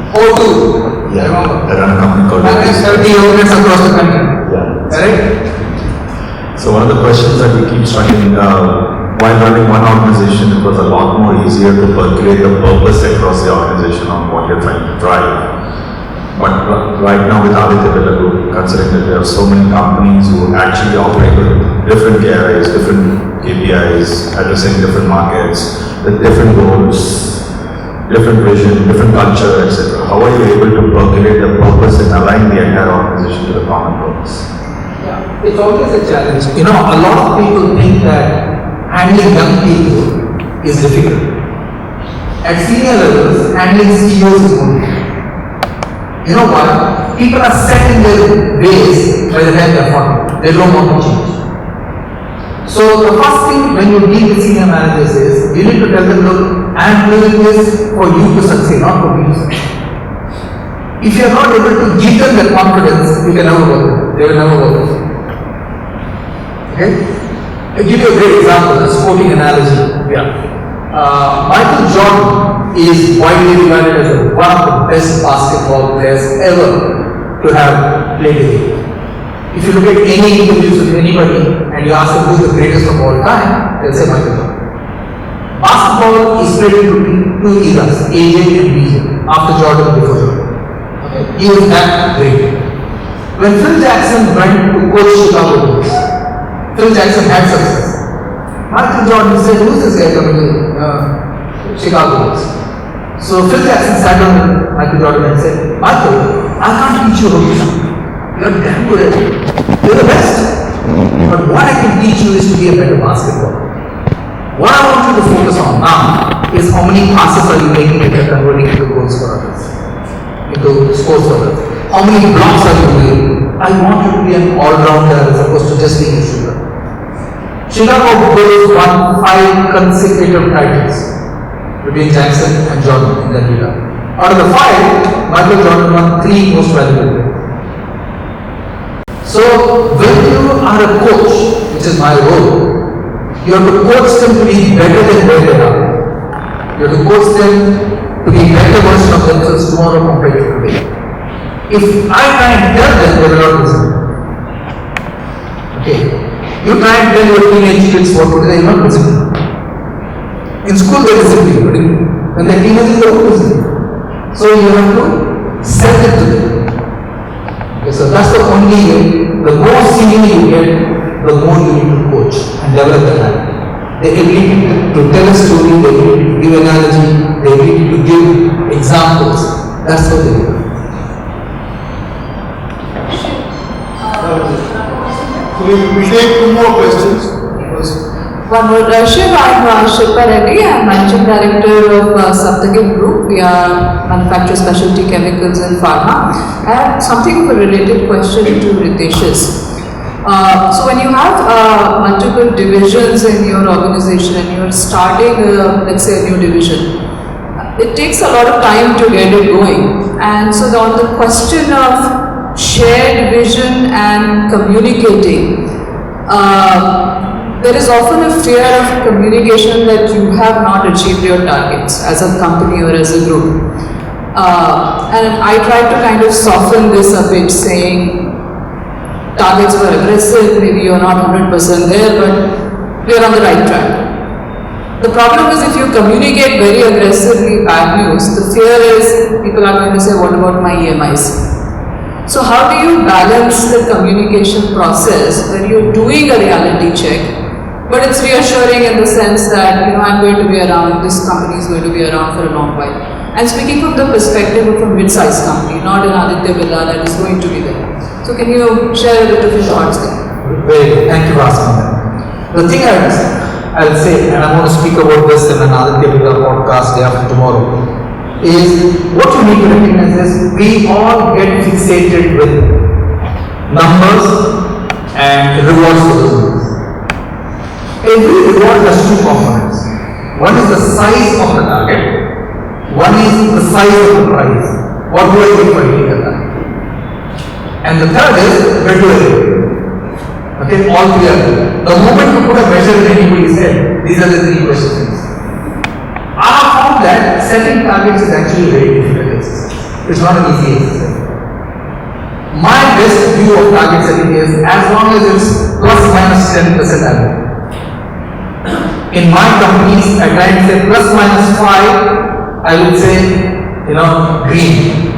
O2. Yeah. Remember? I run a company called Managed 30 units across the country. Yeah. Correct? So one of the questions that we keep struggling while running one organization, it was a lot more easier to percolate the purpose across the organization on what you're trying to drive. But right now with Aditya Birla Group, considering that there are so many companies who actually operate with different KRIs, different KPIs, addressing different markets, with different goals, different vision, different culture, etc. How are you able to percolate the purpose and align the entire organization to the common purpose? Yeah, it's always a challenge. A lot of people think that handling young people is difficult. At senior levels, handling CEOs is more difficult. You know why? People are set in their ways by the time they are 40. They don't want to change. So the first thing when you deal with senior managers is, you need to tell them, look, I am doing this for you to succeed, not for me to succeed. If you are not able to give them that confidence, you can never work. They will never work. Okay? I'll give you a great example, a sporting analogy. Michael Jordan is widely regarded as one of the best basketball players ever to have played the game. If you look at any interviews with anybody and you ask them who is the greatest of all time, they'll say Michael Jordan. Basketball is split into two eras, AJ and BJ, after Jordan and before Jordan. Okay. He was that great. When Phil Jackson went to coach Chicago Bulls, Phil Jackson had success. Michael Jordan said, who is this guy coming to Chicago Bulls? So Phil Jackson sat down with Michael Jordan and said, Michael, I can't teach you how to shoot. You're damn good at it. You're the best. But what I can teach you is to be a better basketballer. What I want you to focus on now is how many passes are you making that you're converting into goals for others, into scores for others. How many blocks are you doing? I want you to be an all-rounder as opposed to just being a shooter. Chicago Bulls won 5 consecutive titles between Jackson and Jordan in that era. Out of the 5, Michael Jordan won 3 most valuable players. So when you are a coach, which is my role, you have to coach them to be better than where they are. You have to coach them to be a better version of themselves tomorrow compared to today. If I try and tell them, they will not listen. Okay. You try and tell your teenage kids what to do, they will not listen. In school they listen to you, but when they're teenagers they won't listen. So you have to sell it to them. Okay, so that's the only way. The more senior you get, the more you need to coach and develop the habit. The ability to tell a story, the ability to give analogy, the ability to give examples. That's what they do. So we take 2 more questions. One more. Shiv, I'm Shilpa Reddy. I'm Managing Director of Saptagir Group. We manufacture specialty chemicals and pharma. I have something of a related question to Ritesh's. So when you have multiple divisions in your organization and you're starting, let's say, a new division, it takes a lot of time to get it going. And so on the question of shared vision and communicating, there is often a fear of communication that you have not achieved your targets as a company or as a group. And I try to kind of soften this a bit, saying targets were aggressive, maybe you're not 100% there, but we are on the right track. The problem is if you communicate very aggressively bad news, the fear is people are going to say, what about my EMIs? So how do you balance the communication process where you're doing a reality check, but it's reassuring in the sense that, I'm going to be around, this company is going to be around for a long while. And speaking from the perspective of a mid-sized company, not an Aditya Birla that is going to be there. So can you share a bit of your thoughts there? Very good. Thank you for asking that. The thing I'll say, and I'm going to speak about this in an Aditya Birla podcast day after tomorrow, is what you need to recognize is we all get fixated with numbers and rewards for those numbers. Every reward has 2 components. One is the size of the target, one is the size of the prize. What do I get for hitting the target? And the third is where do I live? Okay, all 3 are there. The moment you put a measure in anybody's head, these are the 3 questions. I have found that setting targets is actually a very difficult exercise. It's not an easy exercise. My best view of target setting is as long as it's plus minus 10% average. In my companies, I try and say plus minus 5, I would say, green.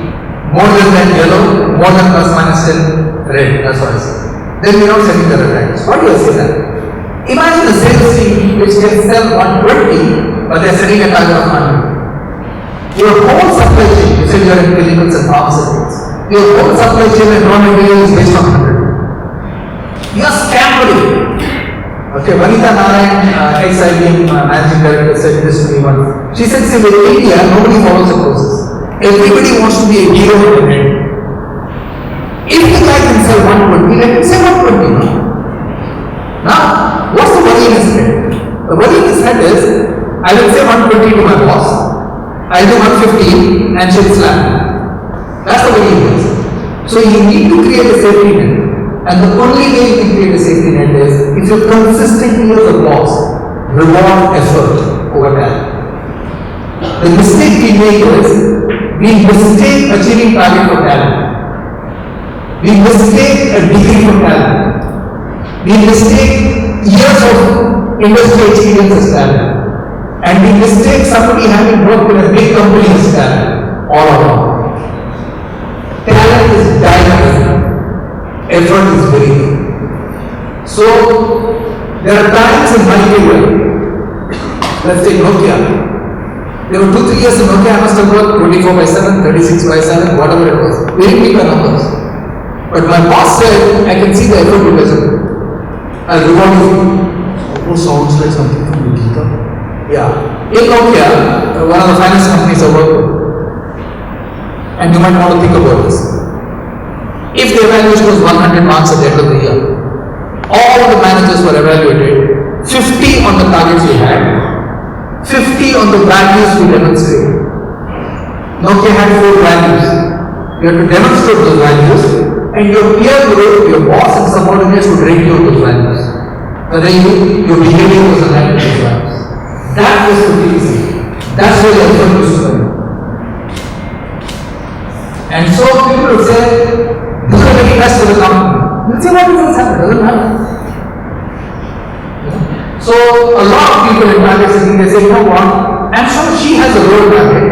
More than that yellow, more than plus minus 10 red, that's what I say. Then we are not setting the red targets. Why do I say that? Imagine a sales team which can sell 120, but they are setting a target of 100. Your whole supply chain, you said you are in chemicals and pharmaceuticals, your whole supply chain and raw material is based on 100. You are scampering. Okay, Vanita Narayan, ex-IIM Managing Director, said this to me once. She said, see, in India, nobody follows the process. Everybody wants to be a hero in the head. If the guy can sell 120, let him say 120 now. Now, what's the worry in his head? The worry in his head is, I will say 120 to my boss, I'll do 115 and she'll slap me. That's the way it works. So you need to create a safety net. And the only way you can create a safety net is if you consistently as a boss reward effort over time. The mistake we make is we mistake achieving target for talent. We mistake a degree for talent. We mistake years of industry experience as talent. And we mistake somebody having worked in a big company as talent. All around. Talent is dynamic. Effort is very good. So, there are times in my career, let's take Nokia. There were 2-3 years in Nokia, I must have worked 24/7, 36/7, whatever it was. Very big numbers. But my boss said, I can see the effort you guys do. I'll reward you. Almost sounds like something from VUCA. Yeah. In Nokia, one of the finance companies I work with, and you might want to think about this. If the evaluation was 100 marks at the end of the year, all the managers were evaluated, 50 on the targets we had, 50 on the values we demonstrated. Nokia had 4 values. You have to demonstrate those values, and your peer group, your boss and subordinates would rate you on those values. Whether your behavior was aligned with those values. That was the easy. That's where the effort used to come. And so people would say, this is the best for the company. You'll say, what does this happen? It doesn't matter. So a lot of people in target setting, they say, you know what? I'm sure she has a lower target.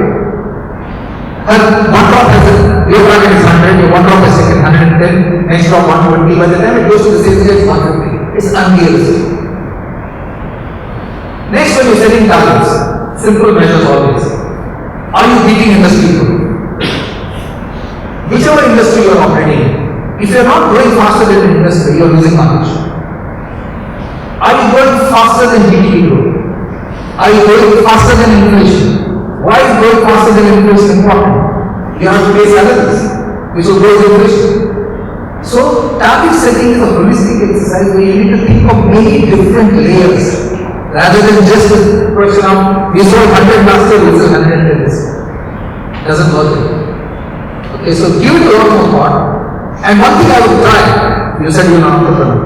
Her one drop has your target is 100, your one drop is second 110, next drop 120. By the time it goes to the sales it's 150. It's unrealistic. Next, when you're setting targets, simple measures always. Are you beating industry growth? Whichever industry you are operating in, if you are not growing faster than the industry, you are losing market share. Are you growing faster than GDP growth? Are you growing faster than inflation? Why is growing faster than inflation important? You have to pay salaries, which will grow inflation. So, target setting is a holistic exercise where you need to think of many different layers rather than just the question of we sold 100 last year, we sold 110 this year. Doesn't work. Okay, so give it a lot more thought. And one thing I would try, you said you're an entrepreneur.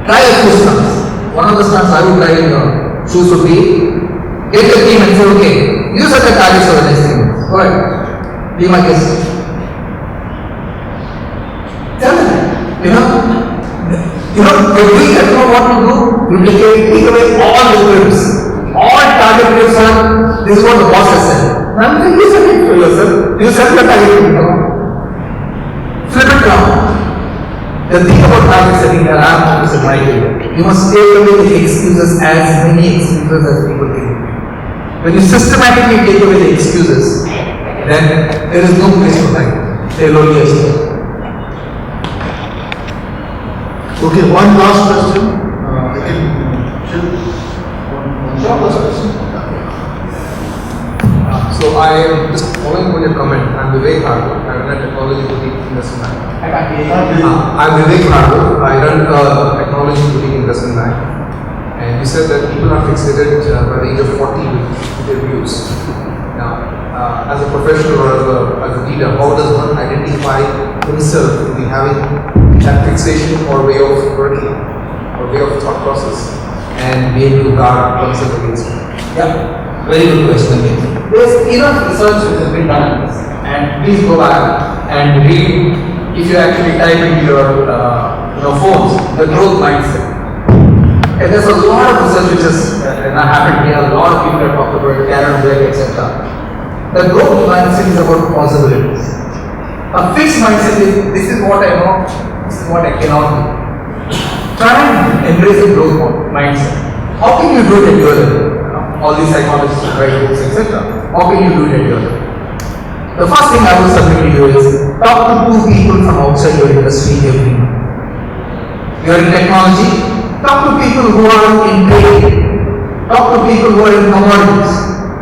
Try a few stunts. One of the stunts I would try in your shoes would be get your team and say, okay, you set the targets for the next 3 months. Go ahead. Be my guest. Tell them. You're doing that, you know what to do. You take away all the grips. All target grips are, this is what the boss has said. I'm saying, you set it for yourself. You set the target. Flip it around. The thing about target setting that I am always in my way, you must take away the excuses, as many excuses as people think. When you systematically take away the excuses, then there is no place for time. They will only achieve. Okay, one last question. I can Shiv, one last question. So I am just following on your comment. I'm Vivek Hardo. I run a technology boutique investment bank. I'm Vivek Hardo. I run a technology boutique investment bank. And you said that people are fixated by the age of 40 with their views. Now, as a professional or as a leader, how does one identify himself to be having that fixation or way of working or way of thought process and be able to guard oneself against it? Yeah. Very good question again. There's enough research which has been done on this, and please go back and read. If you actually type into your phones, the growth mindset. And there's a lot of research which has happened here. A lot of people have talked about Karen Black, etc. The growth mindset is about possibilities. A fixed mindset is this is what I know, this is what I cannot do. Try and embrace the growth mindset. How can you do it at your level? All these psychologists write books, etc. How can you do it at your level? The first thing I would submit to you is talk to 2 people from outside your industry every month. You are in technology, talk to people who are in trading, talk to people who are in commodities.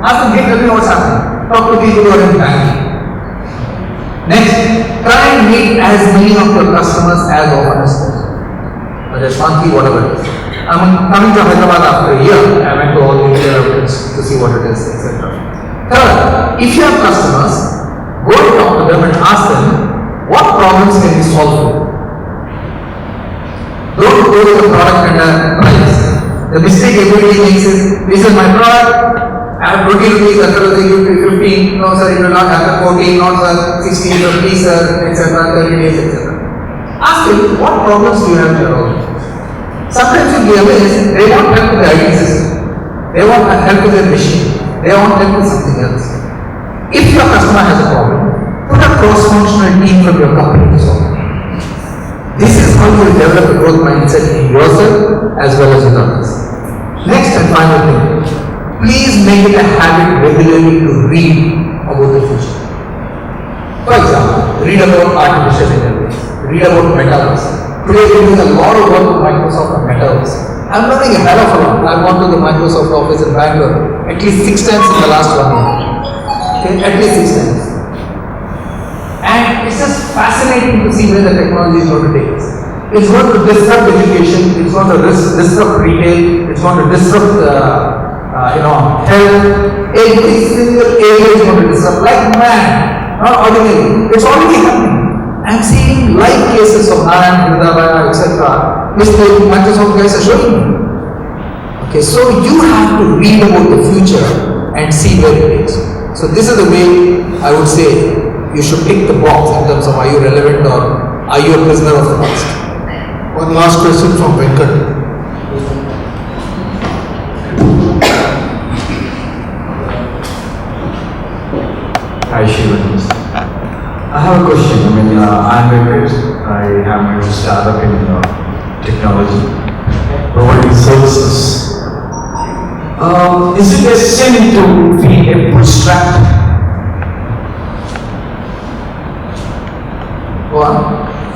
Ask them, hey, tell me what's happening. Talk to people who are in banking. Next, try and meet as many of your customers as often as possible. Whether it's monthly, whatever it is. I'm coming to Hyderabad after a year. I went to all the India outlets to see what it is, etc. Third, if you have customers, Go and talk to them and ask them, what problems can we solve for? Don't go to the product and price. The mistake everybody makes is, this is my product, I have 20 rupees, after the you pay 15, no sir, it will not happen, 14, not sir, 16, or please sir, etc., 30 days, etc. Ask them, what problems do you have in your organization? Sometimes you'll be amazed, they want help with the IT system, they want help with their machine, they want help with something else. If your customer has a problem, put a cross-functional team from your company to solve it. This is how you will develop a growth mindset in yourself as well as with others. Next and final thing, please make it a habit regularly to read about the future. For example, read about artificial intelligence, read about metaverse. Today we are doing a lot of work with Microsoft on metaverse. I am learning a hell of a lot. I have gone to the Microsoft office in Bangalore at least 6 times in the last 1 year. Okay, at least 6 times. And it's just fascinating to see where the technology is going to take us. It's going to disrupt education, it's going to disrupt retail, it's going to disrupt health. Every single area is going to disrupt, like man, not ordinary. It's already happening. I'm seeing live cases of Naran, Hridabaya, etc., which the Microsoft guys are showing me. Okay, so you have to read about the future and see where it is. So this is the way I would say you should tick the box in terms of are you relevant or are you a prisoner of the past. One last question from Venkat. Hi Shiv. I have a question. I'm Venkat. I have my own startup in technology, providing services. Is it necessary to be a bootstrap?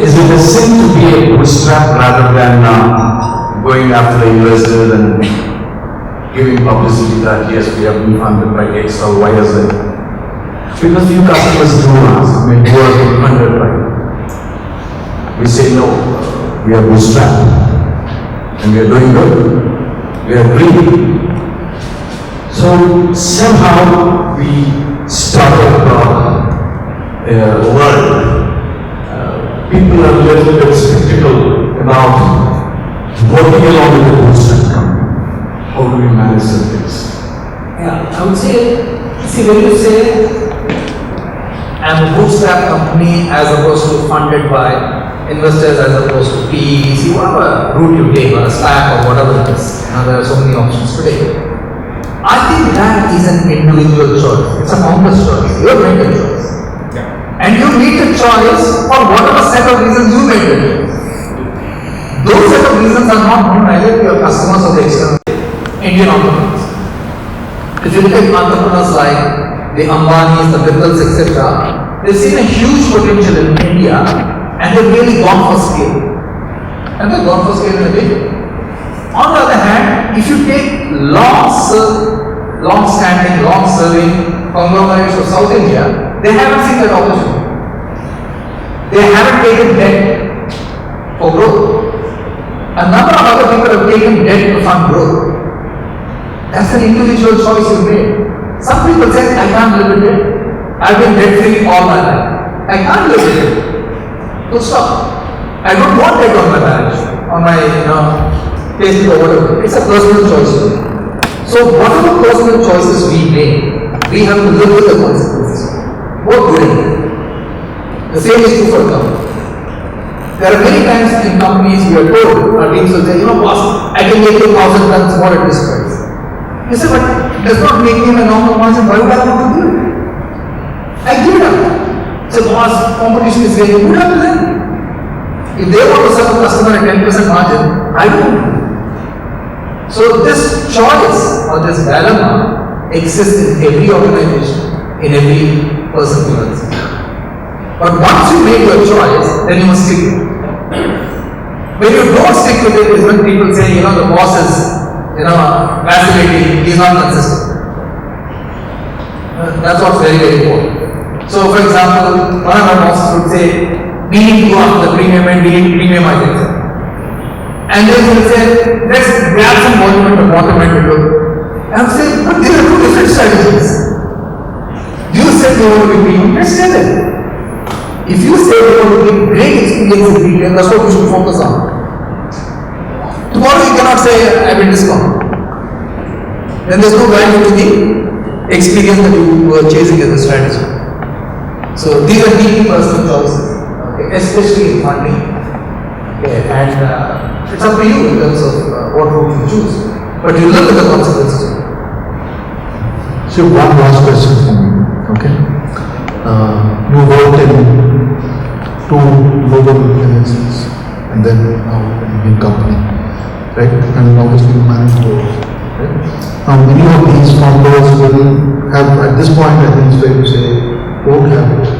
Is it a sin to be a bootstrap rather than going after the investors and giving publicity that yes, we have been funded by X or Y or Z? Because few customers do ask, who are being funded by? We say no, we are bootstrap and we are doing good, we are green. So somehow we start a world. People are a little bit skeptical about working along with the bootstrap company. How do we manage some things? Yeah, I would say, see when you say I'm a bootstrap company as opposed to funded by investors as opposed to PE, see whatever route you take or a stack or whatever it is, there are so many options today. I think that is an individual choice, it's a founder's choice, your mental choice. And you make a choice for whatever set of reasons you made it. Those set of reasons are not known either to your customers or the external Indian entrepreneurs. If you look at entrepreneurs like the Ambanis, the Mittals, etc., they've seen a huge potential in India and they've really gone for scale. And they've gone for scale in a big way. On the other hand, if you take long-standing, long-serving conglomerates of South India, they haven't seen that opportunity. They haven't taken debt for growth. A number of other people have taken debt to fund growth. That's an individual choice you made. Some people say, I can't live with it. I've been debt free all my life. I can't live with it. So stop. I don't want debt on my balance, on my Facebook or whatever. It's a personal choice. So whatever personal choices we make, we have to live with the consequences. Both good and bad. The same is true for a company. There are many times in companies we are told, our teams will say, boss, I can make you 1,000 tons more at this price. You say, but it does not make me a normal margin, why would I want to do it? I give it up. So boss, competition is very good up to them. If they want to serve a customer at 10% margin, I don't. So this choice or this dilemma exists in every organization, in every person who runs it. But once you make your choice, then you must stick with it. When you don't stick with it is when people say, the boss is, vacillating, he's not consistent. That's what's very, very important. So, for example, one of my bosses would say, we need to go after the premium and we need to premiumize it. And then he will say, let's grab some volume at the bottom end to do. And I would say, but these are two different strategies. Do you said you want to be premium, let's tell them. If you say you want to give great experience in retail, that's what you should focus on. Tomorrow you cannot say I will discount. Then there's no value to the experience that you were chasing as a strategy. So these are deeply personal choices, okay, especially in funding. Okay, and it's up to you in terms of what route you choose, but you live with the consequences. So one last question for me, okay? You worked in 2 global MNCs and then now an Indian company, right? And obviously you manage both, right? Many of these founders will have, at this point I think it's fair to say, won't have boards,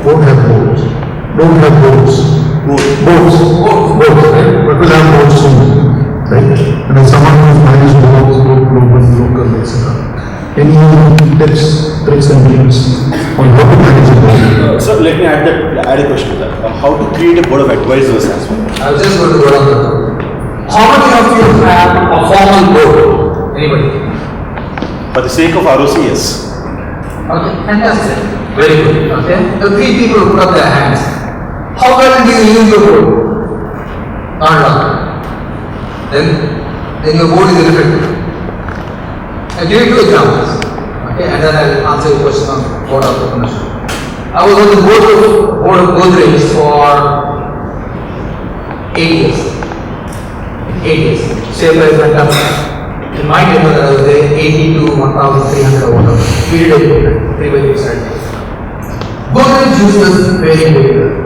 don't have boards, right? But will have boards soon, right? And as someone who has managed boards, global, local, etc. Any tips, tricks and tips on how to manage a board? So let me add a question to that. How to create a board of advisors as well? I was just going to go on that. How many of you have a formal board? Anybody? For the sake of ROC, yes. Okay, fantastic. Very good. Okay. The 3 people who put up their hands. How well do you use your board? Not at all. Then your board is ineffective. I'll give you 2 examples. Okay, and then I'll answer your question on board of entrepreneurship. I was on the board of Godrej for 8 years. 8 years. Share price went up. In my tenure that I was there, 80 to 1,300 or whatever. We did a 3-by-3 strategy. Godrej uses very well.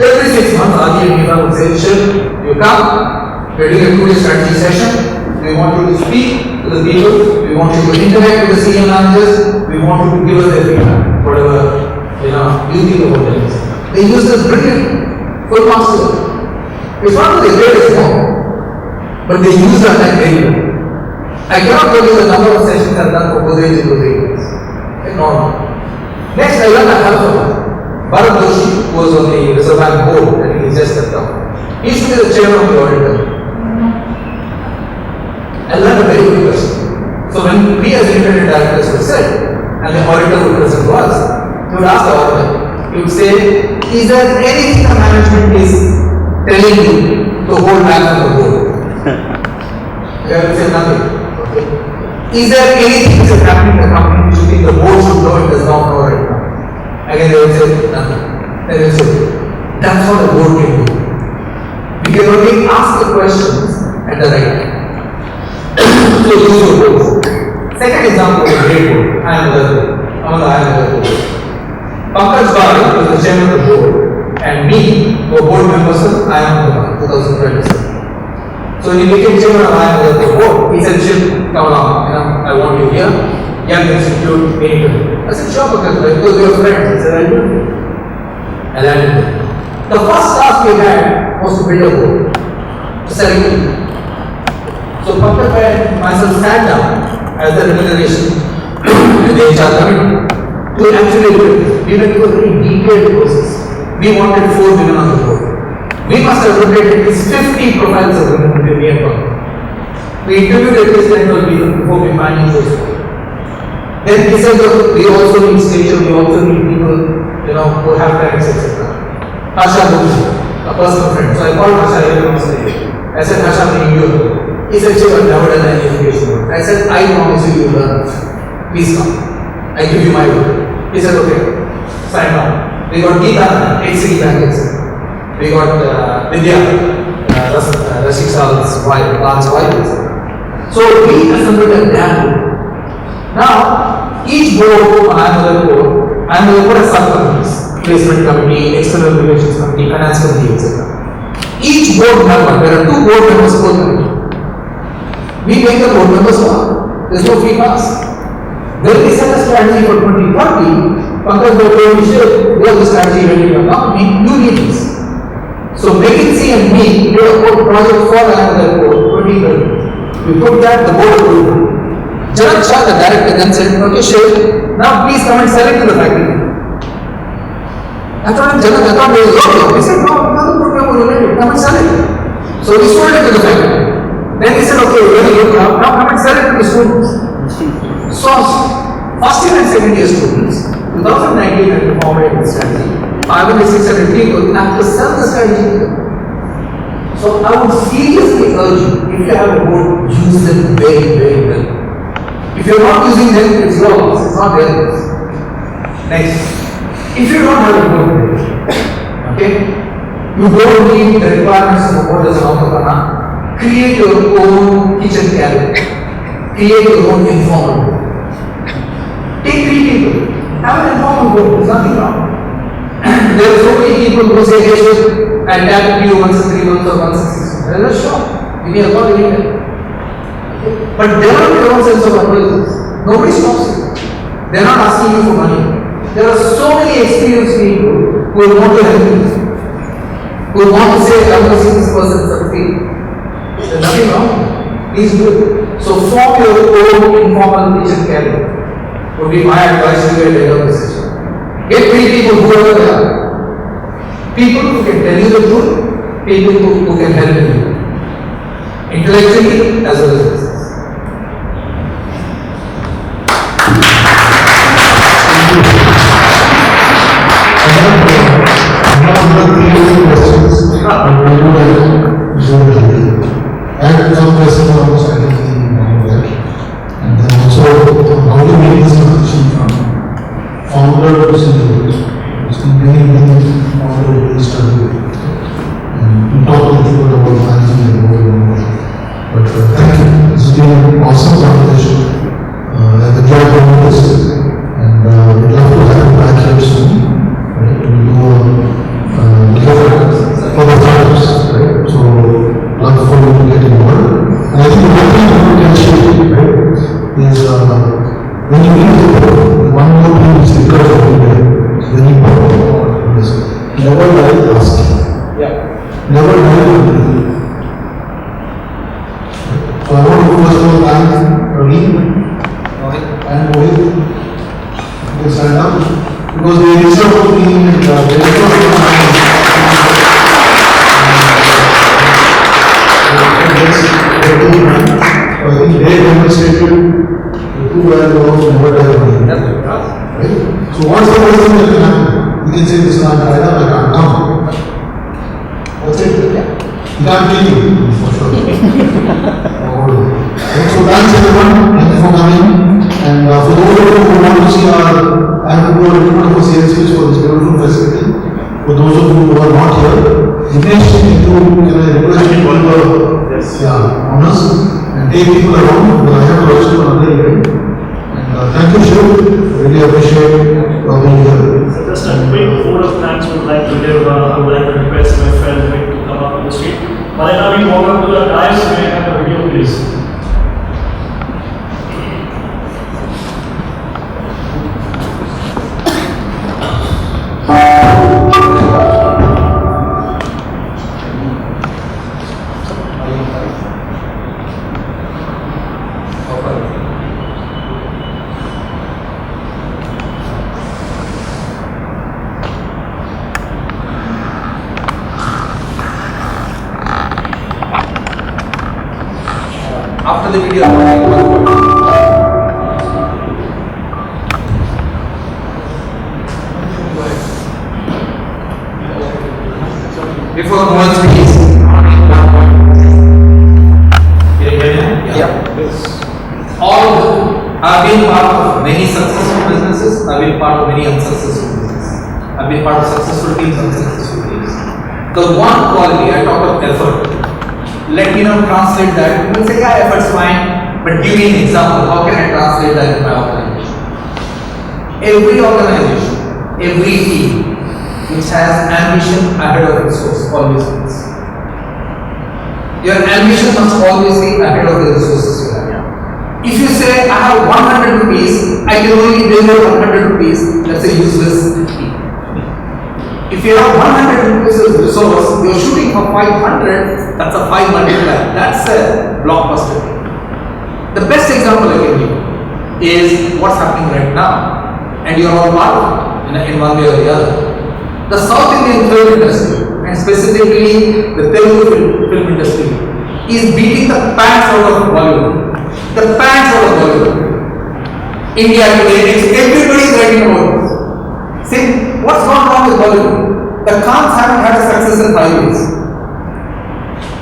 Every 6 months, Adi and Nita would say, Shiv, you come, we're doing a 2-day strategy session. We want you to speak to the people. We want you to interact with the senior managers. We want you to give us their feedback, whatever you think about them. They use this brilliant full master. It's not that they great or small, but they use that like very well. I cannot tell you the number of sessions I've done for Godrej in those 8 years. It's normal. Next, I learned a hell of a lot. Bharat Doshi, who was on the Reserve Bank board, I think he's just stepped down. He used to be the chairman of the auditor. I learned a very good question. So when we as independent directors would sit and the auditor would present to us, he would ask the auditor, he would say, is there anything the management is telling you to hold back from the board? They would say nothing. Okay. Is there anything which is happening in the company which you think the board should know and does not know right now? Again they would say nothing. Then they would say, that's what the board can do. We can only ask the questions at the right time. So use your boards. Second example is a great board. I am the board. Pankaj Bhai was the chairman of the board and me were board members of IIM Udaipur 2027. So when he became chairman of IIM Udaipur board, he said, Shiv, come along, I want you here. Young Institute, I said, sure, Pankaj Bhai, because we are friends. He said, I'll do it. And I did it. The first task we had was to build a board, to select people. So Pankaj Bhai and myself sat down as the remuneration with the HR committee to actually do it. We went through a very detailed process. We wanted 4 women on the board. We must have looked at least 50 profiles of women between me and Pankaj. We interviewed at least 10 people before we finally chose them. Then he said, look, we also need stature, we also need people, who have parents, etc. Asha Bhushi, a personal friend. So I called Asha every once a day. I said, Asha, can you do it? He said, Shiv, I've never done any education. I said, I promise you, you'll learn. Please come. I give you my word. He said, okay, sign on. We got Geeta, HCD packets. We got Vidya, Rashik Sal's wife, Lance wife. So we assembled a damn board. Now, each board on IIM Udaipur has subcommittees, placement committee, external relations committee, finance committee, etc. Each board member, there are 2 board members per committee. We make the board members one. There is no free pass. When we set a strategy for 2030, Pankaj Bhai told me, Shiv, we have the strategy ready in your company, you need this. So McKinsey and me did a whole project for IIM Udaipur 2030. We put that, the board approved. Janak Shah, the director, then said, okay, Shiv, now please come and sell it to the factory. I told him, Janak, I thought there was a lot. He said, no, another program was related, come and sell it. So we sold it to the factory. Then he said, okay, when you come, now come and sell it to the students. Sauce, first year and second year students, 2019 and formed strategy, 500 600 people have to sell the strategy. So I would seriously urge you, if you have a board, use them very, very well. If you're not using them, it's your loss, it's not their loss. Next, if you don't have a board, okay, you don't need the requirements of a board as an entrepreneur. Create your own kitchen cabinet. Create your own informal board. Take 3 people. Have an informal board. There's nothing wrong. There are so many people who say they should and tap you once in 3 months or once in 6 months. They're not sure. Give me a call anytime. But they have their own sense of advisors. Nobody stops you. They're not asking you for money. There are so many experienced people who want to help you. Who want to say, I want to see this person succeed. There's nothing wrong. Please do it. So form your own informal kitchen cabinet. Would be my advice to you at the end of the session. Get 3 people who are there. People who can tell you the truth, people who can help you. Intellectually as well as business. And some questions are also I think there. And then also how to make this transition from founder to CEO. It's been many founder to study. And we talk a little bit about managing the board and all. But thank you. It's been an awesome conversation. At the job of this. And we'd love to have you back here soon. Right? We'll do for the times. Right? So love for you to get involved. And I think one thing you can share, right, is when you meet the board, one more thing is because of you it's very important. Never lie asking. Yeah. Never lie to believe. So I want to first of all thank Praveen and Mohit. You can stand up because they reached out to me and they reached out to me. I think they demonstrated the true value of never die money. Right? So what's the worst thing that can happen? You can say this can't I can't come. That's it. He can't kill you for sure. So thanks everyone. Thank you for coming. And for those of you who want to see I have to do a little bit of a sales pitch for this beautiful facility. For those of you who are not here, Dinesh, can I request you to honors and take people around because I have a workshop on another event. And thank you, Shiv. Really appreciate your being here. So just a quick vote of thanks would like to give. I would like to request my friend Vic to come up to the street. By the time we walk up to the dais, may I have a video, please? After the video, I want to make one point. Before Mohit speaks, all of them have been part of many successful businesses, have been part of many unsuccessful businesses, have been part of successful teams, unsuccessful teams. The one quality, I talked of effort. Let me now translate that. You will say, yeah, effort's fine, but give me an example. How can I translate that in my organization? Every organization, every team which has ambition ahead of resource always wins. Your ambition must always be ahead of the resources you have. If you say, I have 100 rupees, I can only deliver 100 rupees, that's a useless team. If you have 100 rupees as resource, you're shooting for 500, that's a 5 multiplier. That's a blockbuster. The best example I can give is what's happening right now. And you're all part of it in one way or the other. The South Indian film industry, and specifically the Telugu film industry, is beating the pants out of Bollywood. The pants out of Bollywood. India today, everybody is writing about this. See, what's gone wrong with Bollywood? The Khans haven't had a success in 5 years.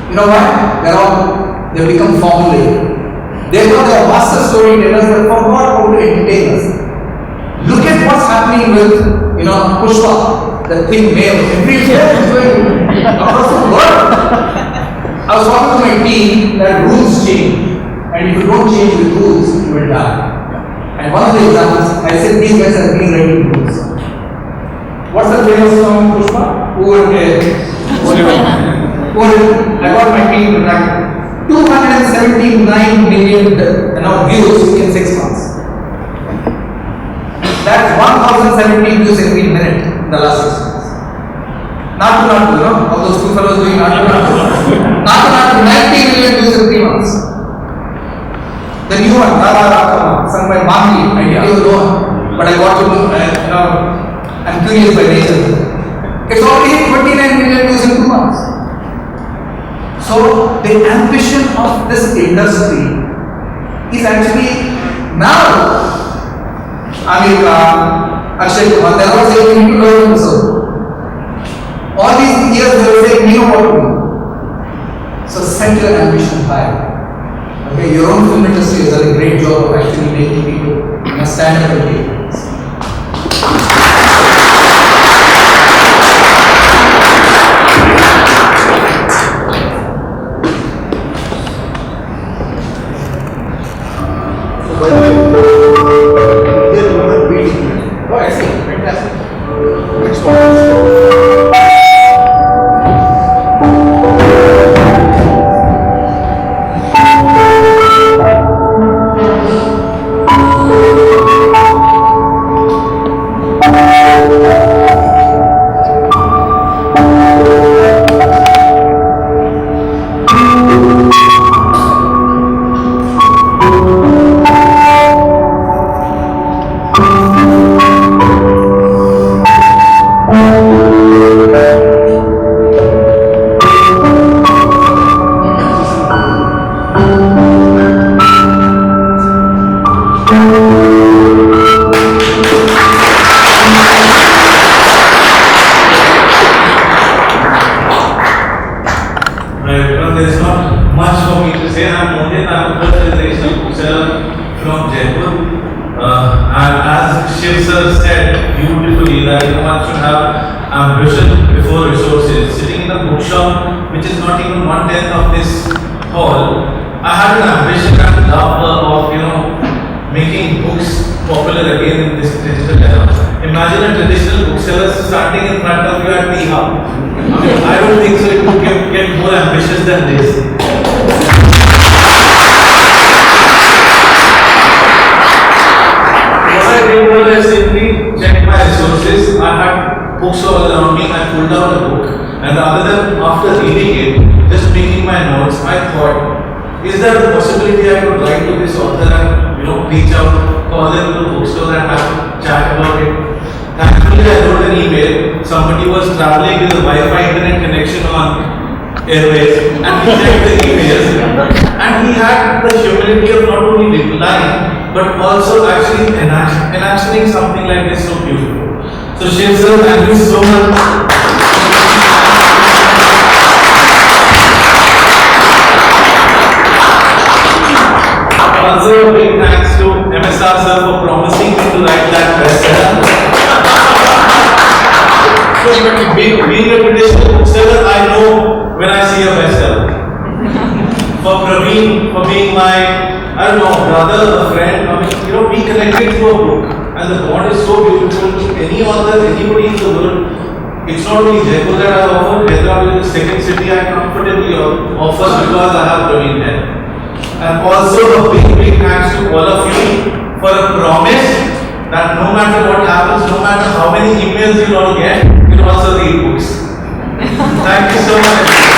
You know why? They've become formulaic. They know they are master storytellers, but forgot how to entertain us. Look at what's happening with, Pushpa, the thing male. Every year is going across the world. I was talking to my team that rules change, and if you don't change the rules, you will die. And one of the examples, I said these guys are been writing rules. What's the famous song, Pushpa? Who would I got my team to track 279 million views in 6 months. That's 1017 views every minute in the last 6 months. Not all those two fellows doing not 90 million views in 3 months. The new one, sung by Mahankali, I didn't even know, but I got to know, I'm curious by nature. It's already 29 million views in 2 months. So the ambition of this industry is actually now. Akshay Kumar, they are saying you need to learn so. All these years they were saying you know what to do. So set your ambition high. Okay, your own film industry has done a great job of actually making people stand up and take things. Oh, I see. Fantastic. Next one. Shiv sir said beautifully that one should have ambition before resources. Sitting in a bookshop which is not even 1/10 of this hall, I had an ambition and love of making books popular again in this digital era. Imagine a traditional bookseller standing in front of you at the hub. I don't think so it could get more ambitious than this. I simply checked my resources. I had books all around me. I pulled out a book, and rather than after reading it, just making my notes, I thought, is there a possibility I could write to this author and reach out, call them to the bookstore and have a chat about it? Thankfully, I wrote an email. Somebody was traveling with a Wi-Fi internet connection on Airways, and he checked the emails, and he had the humility of not only replying but also actually enacting something like this so beautiful. So Shiv sir, thank you so much. Also a big thanks to MSR sir for promising me to write that bestseller. Being a traditional bookseller, I know when I see a bestseller. For Praveen, for being my brother, a friend, we connected through a book, and the bond is so beautiful. Any author, anybody in the world, it's not only Jaipur that I offer, Hyderabad is the second city I comfortably offer because I have Praveen there. And also a big thanks to all of you for a promise that no matter what happens, no matter how many emails you all get, you'll also read books. Thank you so much.